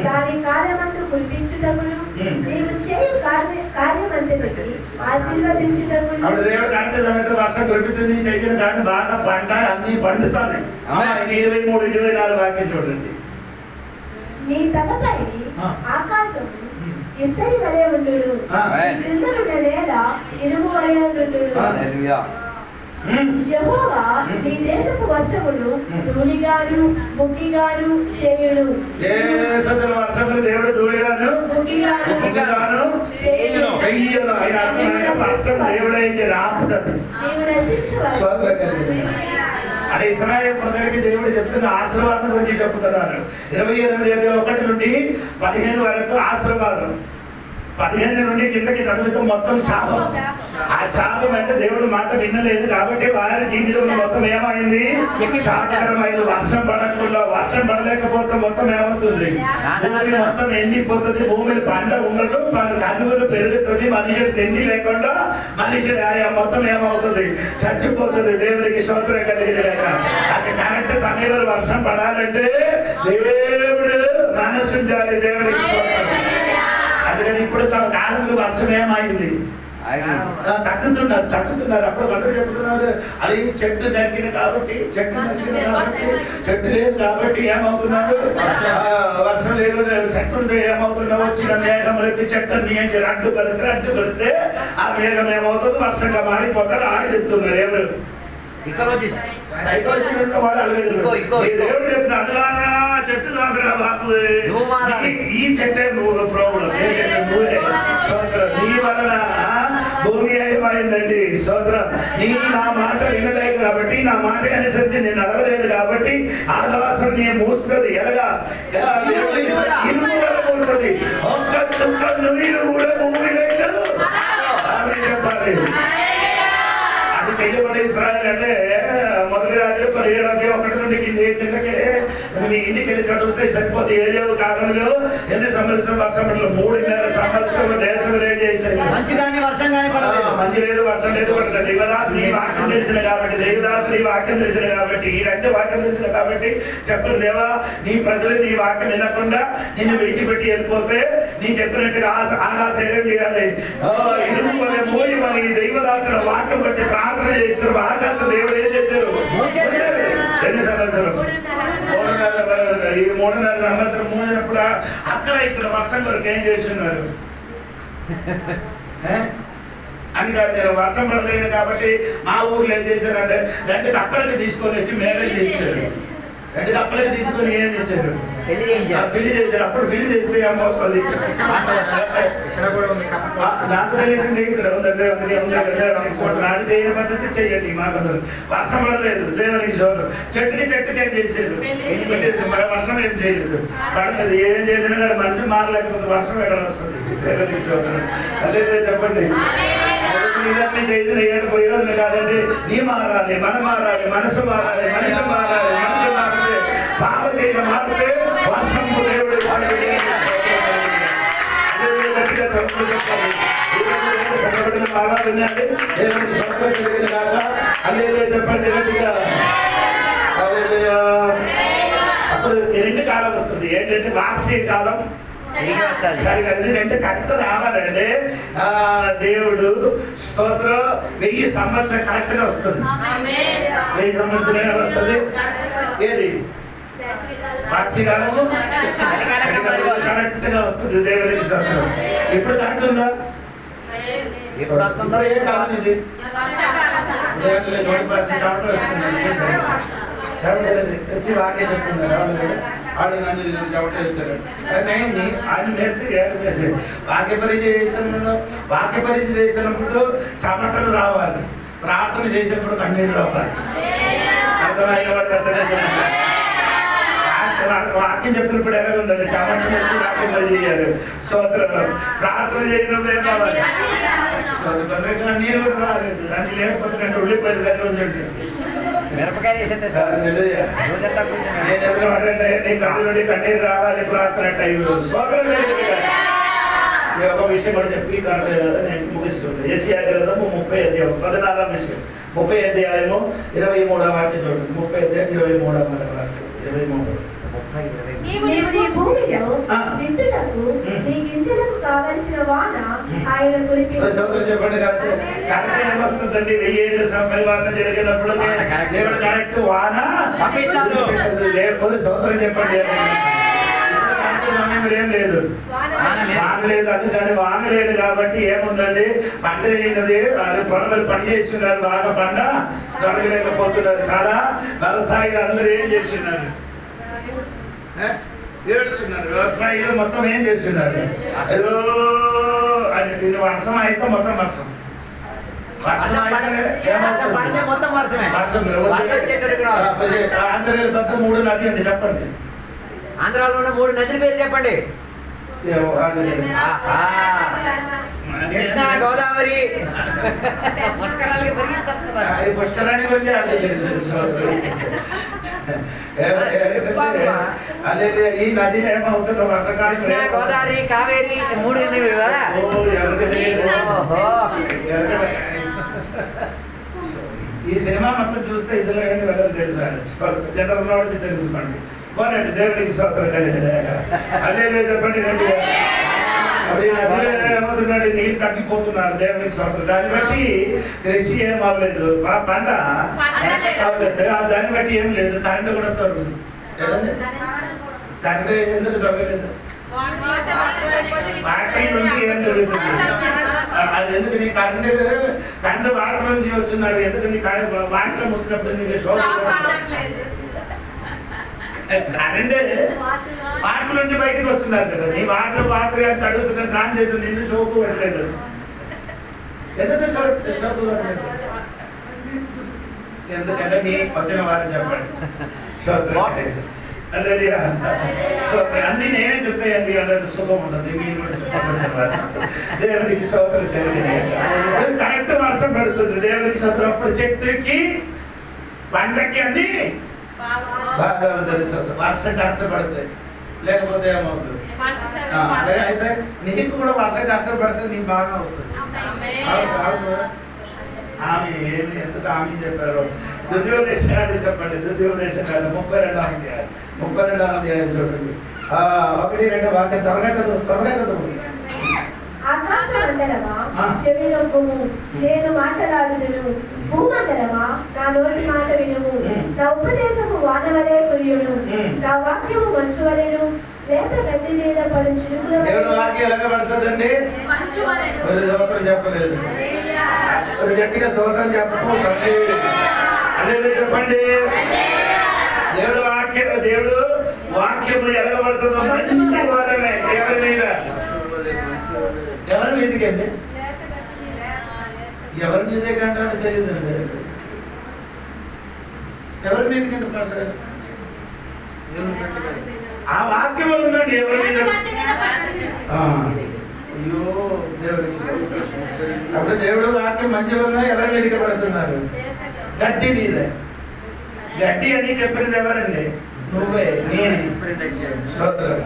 దాని కార్యమంతా కురిపించుటకును నీవు చేయు కార్యమంతటికి ఆశీర్వదించుటకును. అప్పుడు దేవుడు కరెక్ట్ సమయంలో వర్షం కురిపించింది, చేసిన కానీ బాగా పంట అన్ని పండుతాయి. 23-24 వాక్యం చూడండి. నీ తలపై ఆకాశము ఇత్తడి వలె ఉండును, క్రిందనున్న నేల ఇనుము వలె ఉండును. యెహోవా నీ దేశపు వర్షములు ధూళిగాను ముగ్గిగాను చేయును. వర్షములు దేవుడు ధూళిగాను ముగ్గిగాను చేయును. వర్షం దేవుడు అయితే ఆపుతాడు. అంటే ఇశ్రాయేలు ప్రజలకి దేవుడు చెప్తున్న ఆశీర్వాదం గురించి చెప్తున్నారు. 28:1-15 వరకు ఆశీర్వాదం, 15 నుండి కిందకి చదివితే మొత్తం శాపం. ఆ శాపం అంటే దేవుడు మాట వినలేదు కాబట్టి వారి జీవితంలో మొత్తం ఏమైంది? శాపకరమైంది. వర్షం పడకుండా, వర్షం పడలేకపోతే మొత్తం ఏమవుతుంది? భూమి మొత్తం ఎండిపోతుంది, భూమిని పంట ఉండదు, కలుగులు పెరుగుతుంది, మనుషులు తిండి లేకుండా మనిషి మొత్తం ఏమవుతుంది? చచ్చిపోతుంది. దేవుడికి స్తోత్రం కలిగిన అది కరెక్ట్ సమయంలో వర్షం పడాలంటే దేవుడు మనసుంచాలి. దేవుడికి స్తోత్రం. అందుకని ఇప్పుడు కాలంలో వర్షం ఏమైంది? తగ్గుతున్నారు. అప్పుడు అందరూ చెప్తున్నారు అది చెట్టు నరికిన కాబట్టి, చెట్టు లేదు కాబట్టి ఏమవుతున్నాడు? వర్షం లేదు. చెట్టు ఉంటే ఏమవుతుందో వచ్చిన మేఘములకి చెట్టుని అడ్డు పెడితే ఆ మేఘం ఏమవుతుంది? వర్షంగా మారిపోతారు. ఆడి చెప్తున్నారు ఎవరు? దేవుడు చెప్పిన అదురా చెట్టు కాదురా బాబు, ఈ చెట్టే నువ్వు ప్రాబ్లం. నీ వలన భూమి ఏమైందండి? స్తోత్రం. నీ నా మాట వినలేదు కాబట్టి, నా మాట అనుసరించి నేను అడగలేదు కాబట్టి ఆకాశం నీ మూస్తుంది. ఎలాగా మూస్తుంది? ఒక్క చుక్క నీరు కూడా భూమి లేదు చెప్పాలి. అది చెయ్యబడి ఇశ్రాయేలు అంటే మొదటి రాజులు 17:1 కిందకి మీ ఇంటికి వెళ్ళి చదివితే సరిపోతే. ఏలేవు కాలంలో ఎన్ని సంవత్సరం వర్షం పడలేదు. 3.5 సంవత్సరం దేశం ఏం చేశాయి? మంచి లేదు, వర్షం లేదు. దేవదాసు నీ వాక్యం తెలిసిన కాబట్టి, ఈ రెండు వాక్యం తెలిసిన కాబట్టి చెప్పరు. దేవా నీ ప్రజలు నీ వాక్యం వినకుండా నిన్ను విడిచిపెట్టి వెళ్ళిపోతే నీ చెప్పినట్టుగా ఆకాశం ఏం చేయాలి? మూడి మరి దైవదాసుల వాక్యం బట్టి ప్రార్థన చేస్తారు. ఆకాశ దేవుడు ఏం చేశారు? 2 సంవత్సరం, 3.5 సంవత్సరం మూసినప్పుడు అక్కడ ఇక్కడ వర్షం కొరకు ఏం చేస్తున్నారు అని కాదు. నేను వర్షం పడలేదు కాబట్టి మా ఊర్లో ఏం చేశారంటే 2 కప్పలకి తీసుకొని వచ్చి మేరేజ్ చేశారు. 2 కప్పలకి తీసుకుని ఏం చేశారు? పెళ్లి చేయించారు. పెళ్లి చేశారు. అప్పుడు పెళ్లి చేస్తే ఏమవుతుంది? నాకు తెలియదండి, ఇక్కడ ఉందండి నాడు చేయని పద్ధతి చెయ్యండి. మాకు వర్షం పడలేదు, దేవునికి శోధం. చెట్టుకి ఏం చేసేది? వర్షం ఏం చేయలేదు, పడలేదు. ఏం చేసినా కానీ మనిషి మారలేకపోతే వర్షం ఎక్కడ వస్తుంది? దేవునికి శోధం. అదే చెప్పండి. ఇదన్నీ చేసిన ఏడు ప్రయోజనం కాదండి. నీ మారాలి, మనం మారాలి, మనసు మారాలి, మనిషి మారాలి. మనసు మారితే పాప చేయడం మారితే వర్షం దేవుడు బాగా విన్నాడు. దేవుడికి స్వస్థత కలిగిన కాక హల్లెలూయా చెప్పండి గట్టిగా. హల్లెలూయా. అప్పుడు 2 కాలం వస్తుంది. ఏంటంటే వార్షిక కాలం, కరెక్ట్ రావాలంటే దేవుడు స్తోత్రం 1000 సంవత్సరం కరెక్ట్ గా వస్తుంది. 1000 సంవత్సరం వస్తుంది. ఏది వార్షికాలము కరెక్ట్ గా వస్తుంది. దేవుడికి స్తోత్రం. ఇప్పుడు కరెక్ట్ ఉందా? ఇప్పుడు వస్తుందో ఏ కాలం ఇది? వచ్చి వాకే చెప్తున్నారు. ఆడు నన్ను చెవట వచ్చారు. ఆయన మేస్తే వేసాడు. వాక్య పరిచయం చేసినప్పుడు చెమటలు రావాలి, ప్రార్థన చేసేప్పుడు కన్నీరు రావాలి. అర్థమైన వాళ్ళు వాక్యం చెప్పినప్పుడు ఎలా ఉండాలి? చెమటలు వచ్చి వాక్యం చేయాలి. స్తోత్రం. ప్రార్థన చేసినప్పుడు ఏం కావాలి? నీరు కూడా రాలేదు. దానికి లేకపోతే నేను ఉల్లిపాయలు దగ్గర ఉంచండి. మిరపకాయ వేసేది సార్. కన్నీరు రావాలి ప్రార్థన టైంలో. ఒక విషయం కూడా చెప్పి నేను ముగిస్తుంది. ఏసియా గ్రంథము 14వ విషయం 30 అధ్యాయము 23వ వాక్యం చూడండి. 30 అధ్యాయం 23వ వాక్యం 23. నీవు నీ భూమిలో విత్తుటకు నీ గింజలకు కావలసిన వాన ఆయన కురిపించును. చెప్పండి. కరెక్ట్ ఏమొస్తుందండి? 1000 ఏళ్ళ పరిపాలన జరిగినప్పుడు దేవుడు కరెక్ట్ వాన పంపిస్తాడు. లేకపోతే సోదరులు చెప్పండి. ఏం లేదు, వాన లేదు. అది కానీ వాన లేదు కాబట్టి ఏముందండి? పంట అయినది. పొలలు పని చేస్తున్నారు, బాగా పంట దొరకలేకపోతున్నారు. కాదా వ్యవసాయిలు అందరూ ఏం చేస్తున్నారు? ఏడుస్తున్నారు. వ్యవసాయిలు మొత్తం ఏం చేస్తున్నారు? ఏదో అది వర్షం అయితే మొత్తం వర్షం. ఆంధ్రలో పెద్ద 3 నదులు అండి. చెప్పండి. ఆంధ్రాలో ఉన్న 3 నదుల పేరు చెప్పండి. కృష్ణా, గోదావరి, పుష్కరాణి గురించి ఈ నది ఏమవుతుందో వర్షకాలం. కృష్ణా, గోదావరి, కావేరి 3 ఉన్నవి కదా. ఈ సినిమా మొత్తం చూస్తే ఇద్దరు వెళ్ళదు తెలుసు. జనరల్ నాలెడ్జ్ తెలుసుకోండి. పోనండి. దేవుడికి స్తోత్రం కలిగేదాకా హల్లెలూయా చెప్పండి. ఏమవుతున్నాడు? నీళ్ళు తగ్గిపోతున్నారు. దేవుడికి స్తోత్రం. దాన్ని బట్టి కృషి ఏం అవ్వలేదు, పంట అవ్వలేదు. దాన్ని బట్టి ఏం లేదు. కరెంట్ కూడా దొరకదు. కరెంట్ ఎందుకు దొరకలేదు? వాటి నుండి ఏం జరుగుతుంది? అది ఎందుకు? నీ కరెంట్ వాటర్ నుంచి వచ్చినారు. ఎందుకు నీ వాటర్ ముట్టినప్పుడు నీకు కరెంటే వాటర్ నుంచి బయటకు వస్తున్నారు కదా. నీ వాటర్ పాత్ర అడుగుతున్నా స్నానం చేసి నిన్ను షోకు పెట్టలేదు. ఎందుకు షోకు పెట్టలేదు? ఎందుకంటే నీ వచ్చిన వారిని చెప్పండి. అన్ని నేనే చెప్తాయండి. అందరికి సుఖం ఉంటుంది. మీరు కూడా చెప్పబడి దేవుడికి స్తోత్రం తెలియదు. కరెక్ట్ వర్షం పడుతుంది. దేవుడికి స్తోత్రం. అప్పుడు చెట్టుకి పంటకి అన్ని బాగా తెలుసు. వర్షం కరెక్ట్ పడుతుంది. లేకపోతే ఏమవుతుంది? అయితే నీకు కూడా వర్షం కరెక్ట్ పడితే నీకు బాగా అవుతుంది. ఆమె ఏమి ఎందుకు ఆమె చెప్పారు? దుర్యోదేశాన్ని చెప్పండి. దుర్యోదేశాన్ని 32వ అధ్యాయం చూడండి. 1, 2 వాక్యం త్వరగా చదువు. ఆకాశమండలమా చెవినొప్పుము, నేను మాట్లాడుదును. భూమండలమా నా నోటి మాట వినుము. నా ఉపదేశము వానవలే కురియును, నా వాక్యము మంచు వలెను. లేత గడ్డి మీద పడు చినుకుల వాక్యం ఎలాగ పడుతుందండి? స్తోత్రం చెప్పలేదు. గట్టిగా స్తోత్రం చెప్పండి. అదే చెప్పండి. దేవుడు వాక్యం దేవుడు వాక్యము ఎలగబడుతున్న మంచి వారమే. ఎవరి మీద? ఎవరి మీదకండి? ఎవరి మీదే కంటే తెలియదండి. ఎవరి మీదకంటే పడతారు? ఆ వాక్యం ఉందండి. ఎవరి మీద? అయ్యో దేవుడు అప్పుడు దేవుడు వాక్యం మంచి వల్ల ఎవరి మీదకి పడుతున్నారు? గడ్డి మీద. గడ్డి అని చెప్పింది ఎవరండి? నువ్వే, నేనే. స్తోత్రం.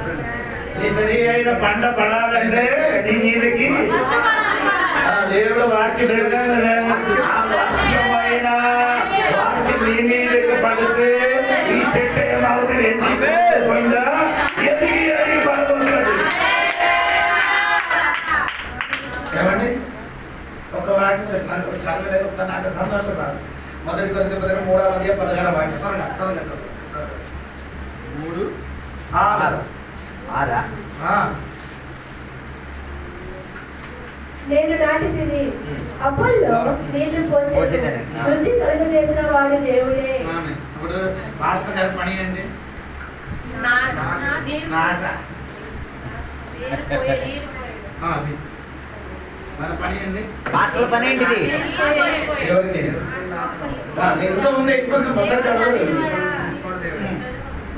నీ సరి అయిన పంట పడాలంటే నీ మీదకి దేవుడు వాక్యం వాక్యం నీ మీదకి పడితే ఈ చెట్టు ఏమవుతుంది? ఎదిగి ఎదిగి పడుతుంది. ఏమండి? ఒక వాక్యం చదవలేకపోతే నాకు సంతోషం రాదు. మొదటి కొరింథీ 3:16 వాక్యం త్వరగా త్వరగా 3:6 నేను నాటితిని, అపోల్లో నీళ్లు పోసెను, వృద్ధి కలుగజేసిన వాడు దేవుడే. ఇప్పుడు మాస్టర్ గారి పని ఏంటి? మన పని ఏంటి? మాస్టర్ పని ఏంటిది? ఎవరికి? ఎంత ఉంది? ఎక్కువ మొదటి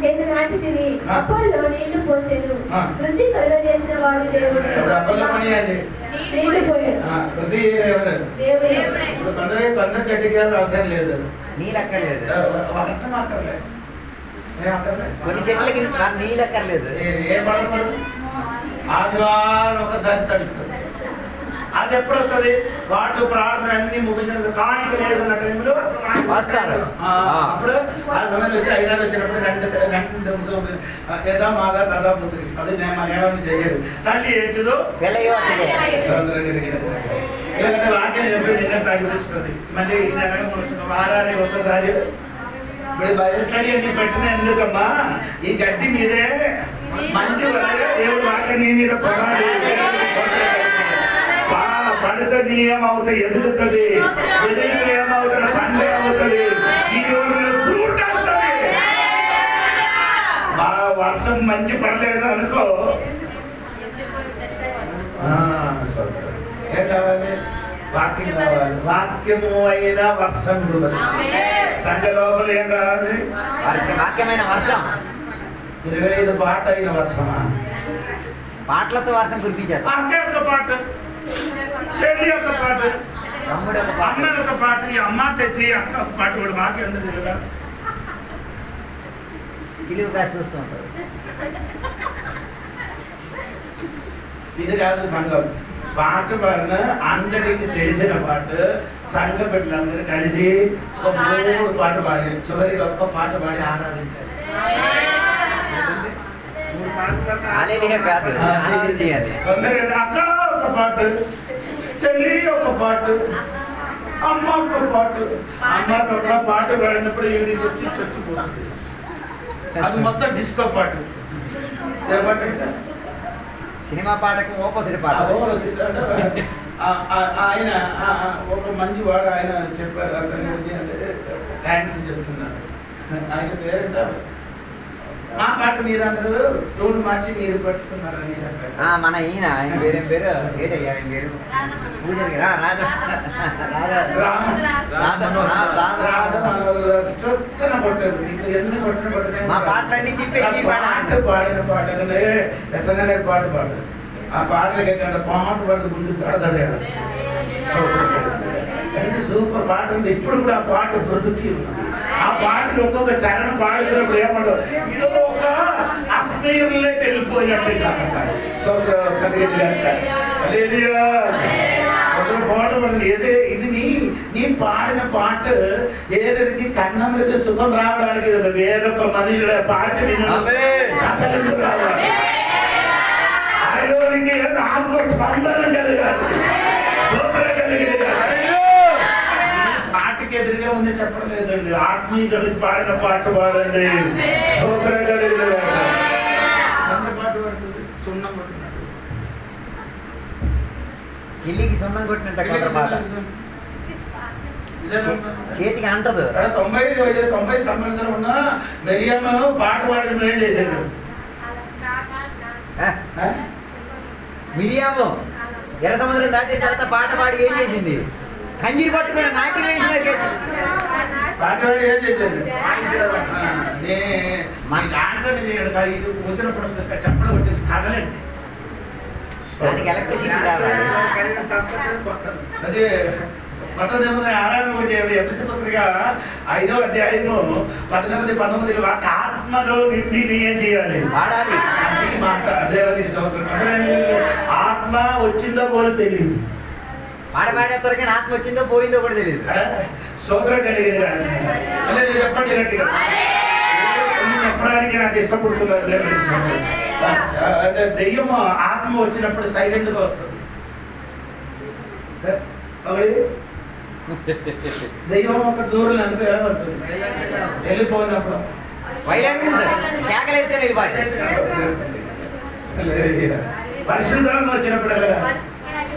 నేను నాటితిని, అపోల్లో నీళ్లు పోసెను, వృద్ధి కలుగజేసిన వాడు దేవుడే. అపోల్లో పని ఏంటి? నీళ్లు పోయాడు. వృద్ధి ఎవరు? దేవుడే. ఇప్పుడు కొందరు చెట్టుకి అవసరం లేదు. నీళ్ళక్కర్లేదు. వర్షం అక్కర్లేదు. ఏం అక్కర్లేదు. కొన్ని చెట్లకి నీళ్ళక్కర్లేదు. ఏ పడదు. ఆదివారం ఒకసారి తడుస్తుంది. అది ఎప్పుడు వస్తుంది? వాటి ప్రార్థన అన్ని ముగించిన కాಣಿక లేదన్న టైంలో వస్తారు. అప్పుడు అయ్యారు వచ్చినప్పుడు రెండు ఏదో మాదా దాదా పుత్రి అది నేమని చేయడు. తల్లి ఏంటిదో ఎందుకంటే వాక్యం చెప్పి నిన్న తగ్గిస్తుంది. మళ్ళీ ఇది వారానికి ఒక్కసారి ఇప్పుడు బైబిల్ స్టడీ అన్ని పెట్టిన ఎందుకమ్మా? ఈ గడ్డి మీదే మంచి దేవుడు వాక్యం నీ మీద పడాలి. పడుతుంది, ఏమవుతుంది? ఎదుగుతుంది. ఎదుగుతుంది ఏమవుతుంది? సండే అవుతుంది. ఈ రోజులో ఫ్రూట్ వస్తుంది. వర్షం మంచి పడలేదు అనుకో, ఏం కావాలి? వాక్యం కావాలి. వాక్యము అయినా వర్షం సండే లోపల ఏం కావాలి? వాక్యమైన వర్షం. 25 పాట అయిన వర్షమా? పాటలతో వర్షం కురిపించారు. అక్క యొక్క పాట, చెల్లి యొక్క పాట, అమ్మ యొక్క పాట, ఈ అమ్మ చెల్లి అక్క ఒక పాట కూడా బాగా ఉంది. తెలుగా సిలువ కాసి చూస్తూ ఉంటారు. ఇది కాదు సంఘం. పాట పాడిన అందరికి తెలిసిన పాట సంఘ బిడ్డలందరూ కలిసి ఒక 3 పాట పాడి చివరికి ఒక్క పాట పాడి ఆరాధించారు. అక్క ఒక పాట, చెల్లి ఒక పాట, అమ్మ ఒక పాట. అమ్మకి ఒక పాట పాడినప్పుడు ఈవినింగ్ వచ్చి చచ్చిపోతుంది. అది మొత్తం డిస్కో పాట. సినిమా పాటకు ఆపోజిట్ పాట. ఆయన ఒక మంచి వాడు ఆయన చెప్పారు. అతని థ్యాంక్స్ చెప్తున్నారు. ఆయన పేరేంట? మా పాట మీరందరూ టోన్ మార్చి మీరు పట్టుకున్నారని చెప్పారు. మన ఈయన ఆయన పేరేం పేరు? ఏంటయ్యా ఆయన పేరు? పూజారి చొక్కన పట్టారు. నీకు ఎన్ని పట్టిన పట్టిన మా పాటలన్నీ చెప్పేసి పాట పాడిన పాటలనే ఎసగానే పాట పాడదు. ఆ పాటలకి ఏంటంటే పాట పాడు ముందు దడదడాడు. అంటే సూపర్ పాట ఉంది. ఇప్పుడు కూడా ఆ పాట బ్రతుకి ఉంది. ఆ పాటలు ఒక్కొక్క చరణం పాడుతున్నప్పుడు ఏమన్నా ఒక ఆత్మీయులే వెళ్ళిపోయినట్టు ఏదే ఇది నీ పాడిన పాట ఏదరికి కన్నములకి సుఖం రావడానికి వేరొక మనుషుల పాట రావాలి. ఆయనకి ఆత్మ స్పందన కలగాలి. స్తోత్ర కలిగేది పాటకి ఎదురుగా ఉంది చెప్పడం లేదండి. ఆత్మీయుడికి పాడిన పాట పాడండి. స్తోత్ర కలిగిన పాట పడుతుంది. సున్నం కొట్టినట్టు గిల్లికి సున్నం కొట్టినట్టు పాట. చేతికి అంటదు. 90 సంవత్సరం ఉన్న మిరియాము పాట పాడడం ఏం చేశాడు? మిరియాము ఎర్ర సముద్రం దాటిన తర్వాత పాట పాడి ఏం చేసింది? కంజీరు పట్టుకుని నాట్యం వేసిన పాట పాడి ఏం చేశాడు? ఆన్సర్ వచ్చినప్పుడు చెప్పడం కొట్టింది కథలండి. దానికి ఎలక్ట్రిసిటీ కావాలి. అదే కొత్త ఆరాధన ఎపిసి పత్రిక 5వ అధ్యాయము 18, 19 ఆత్మలో నిండి ఏం చేయాలి? పాడాలి. దేవునికి స్తోత్రం. ఆత్మ వచ్చిందో పోలో తెలియదు. పాడపాడేసరికి ఆత్మ వచ్చిందో పోయిందో కూడా తెలియదు. స్తోత్రం కలిగింది. చెప్పండి గట్టిగా. చెప్పడానికి నాకు ఇష్టపడుతున్నారు దేవునికి. అంటే దెయ్యం ఆత్మ వచ్చినప్పుడు సైలెంట్ గా వస్తుంది. దెయ్యం ఒక దూరం అనుకో ఎలా వస్తుంది? వెళ్ళిపోయినప్పుడు కేకలేసుకొని వెళ్ళిపోయి. పరిశుద్ధాత్మ వచ్చినప్పుడు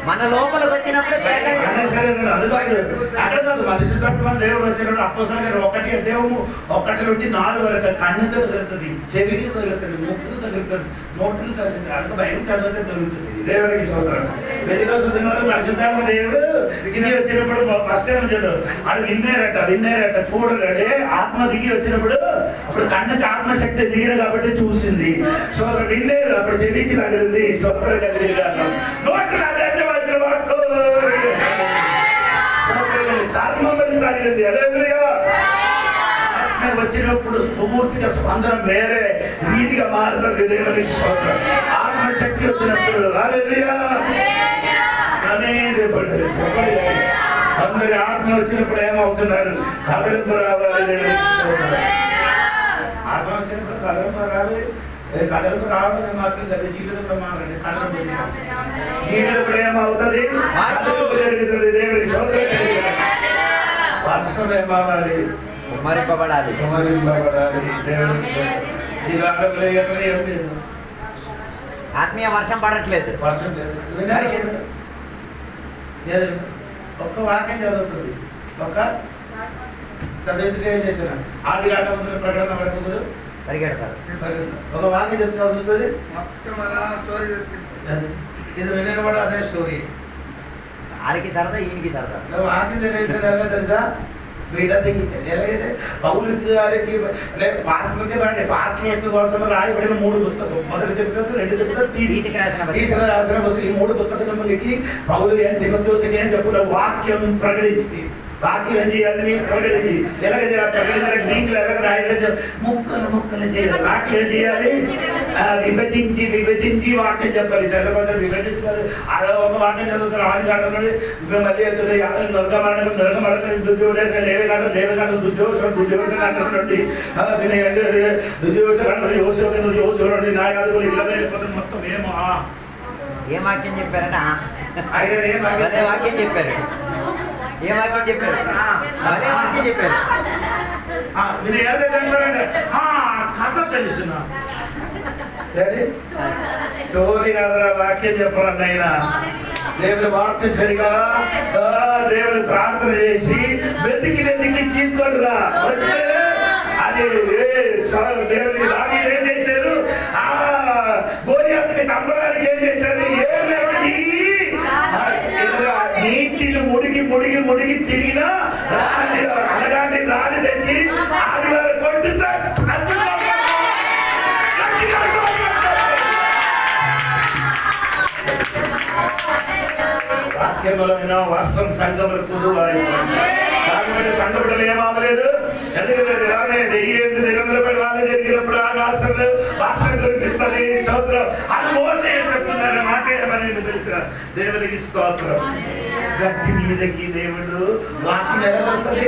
మన లోపలికి వచ్చినప్పుడు అక్కడ పరిశుద్ధాత్మ దేవుడు వచ్చినప్పుడు అప్పసంగా 1 దేవము 1 నుండి 4 వరకు కన్నుకు తగులుతుంది, చెవికి తగులుతుంది, ముక్కుకు తగులుతుంది, నోట్లు తగులుతుంది, అక్కడ బయట చదివితే తగులుతుంది. దేవుడికి స్తోత్రం. వెలికోసం పరిశుద్ధాత్మ దేవుడు దిగి వచ్చినప్పుడు ఫస్ట్ టైం వచ్చాడు అది విన్నారట చూడలే ఆత్మ దిగి వచ్చినప్పుడు అప్పుడు కన్నుకి ఆత్మశక్తి దిగిన కాబట్టి చూసింది. సో విన్నారు అప్పుడు చెవికి తగిలింది, స్తోత్రం కలిగింది. నోట్లు చర్మం తగిలింది. ఆత్మ వచ్చినప్పుడు పూర్తిగా స్పందన వేరే రీతిగా మారుతుంది. దేవునికి స్తోత్రం. ఆత్మశక్తి వచ్చినప్పుడు అందరి ఆత్మ వచ్చినప్పుడు ఏమవుతున్నారు? కదలింపు రావాలి. దేవునికి స్తోత్రం. ఆత్మ వచ్చినప్పుడు కదలింపు రావాలి. కదలింపు రావడం మాత్రం కదా జీవితంలో మారండి. కదలింపు జీవితంలో ఏమవుతుంది? కదలింపు జరుగుతుంది. దేవునికి స్తోత్రం. వర్షం ఏమవ్వాలి? కుమ్మరింపబడాలి. ఆత్మీయ వర్షం పడట్లేదు. ఒక్క వాక్యం చదువుతుంది. ఒక చదివితే ఏం చేసిన ఆది కాండం ప్రకటన పడుతుంది పరిగెడతారు. ఒక వాక్యం చెప్తే చదువుతుంది. మొత్తం అలా స్టోరీ ఇది వినే కూడా అదే స్టోరీ. ఆడికి సరదా, ఈయనకి సరదా. వాక్యం తెలియదు తెలుసా? వీటది ఎలాగైతే పౌలు గారికి పాస్టర్ల కోసం రాయబడిన 3 పుస్తకం. మొదటి చెప్తారు, 2 చెప్తారు, తీసిక రాసిన ఈ 3 పుస్తకములకి పౌలు ఏం తిమోతియోసుకి ఏం చెప్పుల వాక్యం ప్రకటించి వాక్యం ఏం చేయాలని ప్రకటించి ఎలాగ చేయాలి? గ్రీకులు ఎలాగ రాయడం ముక్కలు చేయాలి. వాక్యం ఏం చేయాలి? విభజించి వాక్యం చెప్పాలి. చల్లకొంచెం విభజించాలి. అలా ఒక వాక్యం చదువుతారు. ఆది కాలంలో మళ్ళీ నరకమరణం దుర్యోధన దుర్యోధన అంటున్నాండి. దుర్యోధన యోసుడు నాయాదులు ఇలా వెళ్ళిపోతుంది. మొత్తం ఏమో ఏ వాక్యం చెప్పారట? అదే వాక్యం చెప్పారు. ఏ వాక్యం చెప్పారు? అదే వాక్యం చెప్పారు. మీరు ఏదంటారంటే కథ తెలుసు స్టోరీ కాదురా, వాక్యం చెప్పరండి. అయినా దేవుని వాక్యం సరిగా దేవుని ప్రార్థన చేసి వెతికి తీసుకోండి రా. వస్తే అది దేవునికి దాని ఏం చేశారు? గోలియాతుకి చంపడానికి ఏం చేశారు? నీటిని ముడిగి తిరిగినా అనగానే రాని తెచ్చి ఆదివారం కొట్టుతా వాక్యములైన వర్షం సంఘములు కుదువాయి. సంఘములు ఏమవలేదు. ఎందుకంటే వాళ్ళు జరిగినప్పుడు ఆకాశంలో వర్షం కురిపిస్తుంది. స్తోత్రం. అది మోసే చెప్తున్నారు. మాకేమని తెలుసా? దేవునికి స్తోత్రం. గట్టి మీదకి దేవుడు వాక్యం ఎలా వస్తుంది?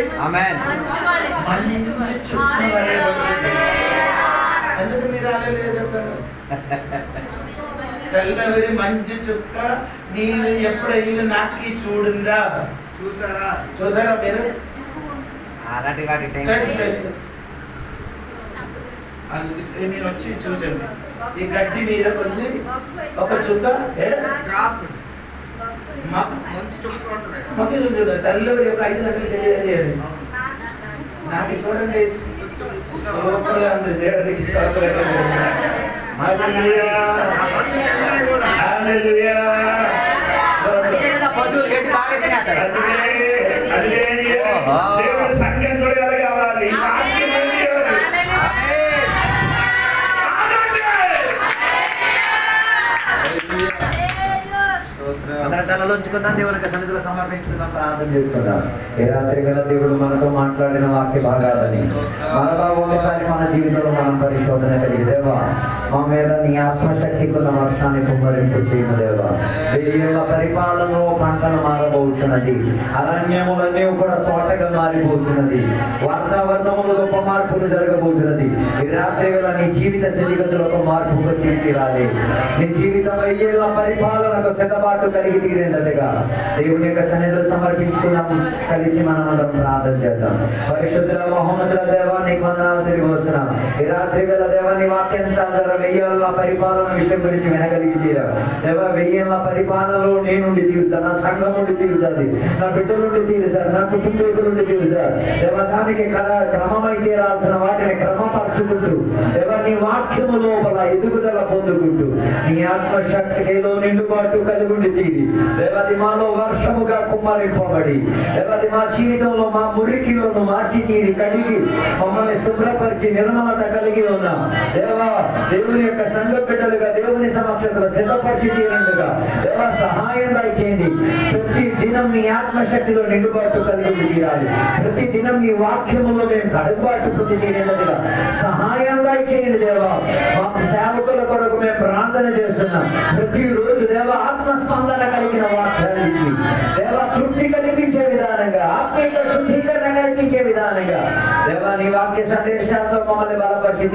ఎందుకు మీరు అలా చెప్తారు? తెల్లవరి మంచి చుక్క నేను ఎప్పుడైనా నాకి చూడిందా? చూసారా మీరు? మీరు వచ్చి చూసండి. ఈ గడ్డి మీద కొంది ఒక చుక్క మొత్తం చూడండి తల్లి యొక్క 5 గంటలు తెలియజేయాలి. నాకు చూడండి సూపర్గా ఉంది. దేవుడికి స్తోత్రం. హల్లెలూయా హల్లెలూయా. దేవుడి సంఘం కూడా ఎలాగావాలి. తలలోంచుకుందాం, దేవునికి సన్నిధిలో సమర్పించుకుందాం, ప్రార్థన చేసుకుందాం. ఏ రాత్రి గల దేవుడు మనతో మాట్లాడిన వాక్య భాగాలని మనలో ఒకసారి మన జీవితంలో మనం పరిశోధన కలిగి దేవా మా మీద నీ ఆత్మశక్తికున్న వర్షాన్ని కుమ్మరింపు చేయము దేవా. వెయ్యేళ్ల పరిపాలనలో పంటలు మారబోతున్నది, అరణ్యములన్నీ కూడా తోటగా మారిపోతున్నది, వాతావరణములు గొప్ప మార్పులు జరగబోతున్నది. ఈ రాత్రి గల నీ జీవిత స్థితిగతులకు మార్పు వచ్చి తీరాలి. నీ జీవితం వెయ్యేళ్ల పరిపాలనకు సిద్ధపాటు కలిగి తీరేంతగా దేవుని యొక్క సన్నిధిలో సమర్పించుకున్నాము. కలిసి మనమందరం ప్రార్థన చేద్దాం. పరిశుద్ధుల మహోన్నతుల దేవా నీకు వందనాలు తిరిగి వస్తున్నాం. ఈ రాత్రి వేళ దేవా నీ వాక్యానుసారం వెయ్యేళ్ల పరిపాలన విషయం గురించి వినగలిగి తీరా దేవా. వెయ్యేళ్ల పరిపాలనలో నేను నుండి తీరుతా, నా సంఘం నుండి తీరుతుంది, నా బిడ్డల నుండి తీరుతారు, నా కుటుంబీకుల నుండి తీరుతారు దేవా. దానికి క్రమమై తీరాల్సిన వాటిని క్రమపరుచుకుంటూ దేవా నీ వాక్యము లోపల ఎదుగుదల పొందుకుంటూ నీ ఆత్మశక్తిలో నిండుబాటు కలిగి ఉండి తీరి దేవది మాలో వర్షముగా కుమ్మరింపబడి దేవది మా జీవితంలో మా మురికిలోను మార్చి తీరి కడిగి మమ్మల్ని శుభ్రపరిచి నిర్మలత కలిగి ఉన్నాం దేవా. దేవుని యొక్క సంఘ బిడ్డలుగా దేవుని సమక్షంలో సిద్ధపరిచి తీరినట్టుగా దేవా సహాయం దయచేయండి. ప్రతి దినం నీ ఆత్మశక్తిలో నిండుబాటు కలిగి తీరాలి. ప్రతి దినం నీ వాక్యములో మేము కడుబాటు పొంది తీరినట్టుగా సహాయం దయచేయండి దేవా. మా సేవకుల కొరకు మేము ప్రార్థన చేస్తున్నాం. ప్రతిరోజు దేవ ఆత్మస్పందన కలిగిన వాక్యాన్ని దేవ తృప్తి కల్పించే విధానంగా, ఆత్మీయ శుద్ధీకరణ కల్పించే విధానంగా దేవ నీ వాక్య సందేశాలతో మమ్మల్ని బలపరిచి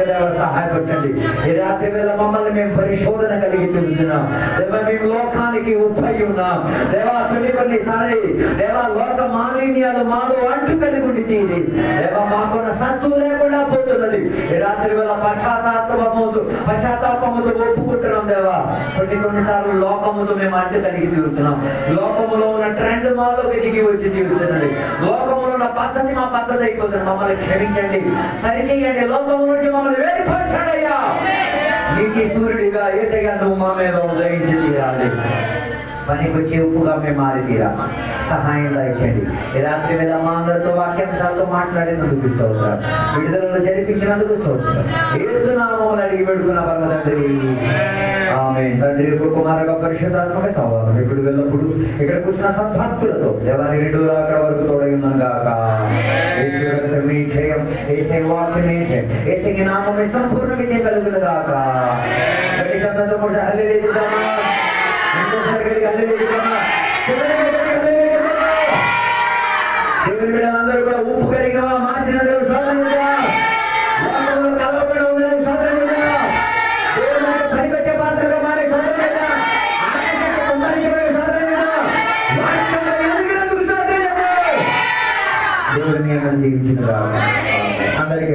దేవ సహాయపడండి. ఈ రాత్రి వేళ మమ్మల్ని మేము పరిశోధన కలిగి తిరుగుతున్నాం దేవ. మేము లోకానికి ఉప్పై ఉన్నాం దేవా. కొన్నిసారి దేవ లోక మాలిన్యాలు మాలో అంటు కలిగి ఉండి తీరి దేవ మాకున్న సత్తు లేకుండా పోతున్నది. ఈ రాత్రి వేళ పశ్చాత్తాపముతో ఒప్పుకుంటున్నాం దేవా. కొన్నిసార్లు లోకముతో మేము అంటు కలిగి తిరుగుతున్నాం. లోకములో ఉన్న ట్రెండ్ మాలోకి దిగి వచ్చి తిరుగుతున్నది. లోకములో ఉన్న పద్ధతి మా పద్ధతి అయిపోతుంది. మమ్మల్ని క్షమించండి, సరిచేయండి. లోకము నుంచి మమ్మల్ని వేరుపరచండి అయ్యా. నీటి సూర్యుడిగా యేసయ్యా నువ్వు మా మీద ఉదయించి తీరాలి. పనికి వచ్చే ఉప్పుగా మేము మారి తీరా సహాయం దయచేయండి. ఈ రాత్రి వేళ మా అందరితో వాక్యాంశాలతో మాట్లాడినందుకు స్తోత్రం, విడుదలలో జరిపించినందుకు స్తోత్రం. యేసు నామములో అడిగి పెడుకున్న పరమ తండ్రి ఆమేన్. తండ్రి యొక్క కుమారుగా పరిశుద్ధాత్మక సహవాసం ఇప్పుడు వెళ్ళప్పుడు ఇక్కడ కూర్చున్న సద్భక్తులతో దేవాని రెండు అక్కడ వరకు తోడై ఉన్నాం గాక. యేసు రక్తమే జయం, యేసు వాక్యమే జయం, యేసు నామమే సంపూర్ణ విజయం కలుగును గాక. గట్టి శబ్దంతో కూడా హల్లెలూయా. దేవుని బిడ్డలందరూ కూడా ఉప్పు కలిగిన మార్చిన దేవుడు పనికొచ్చే పాత్రగా మారే దేవుడిని దీవించిన అందరికీ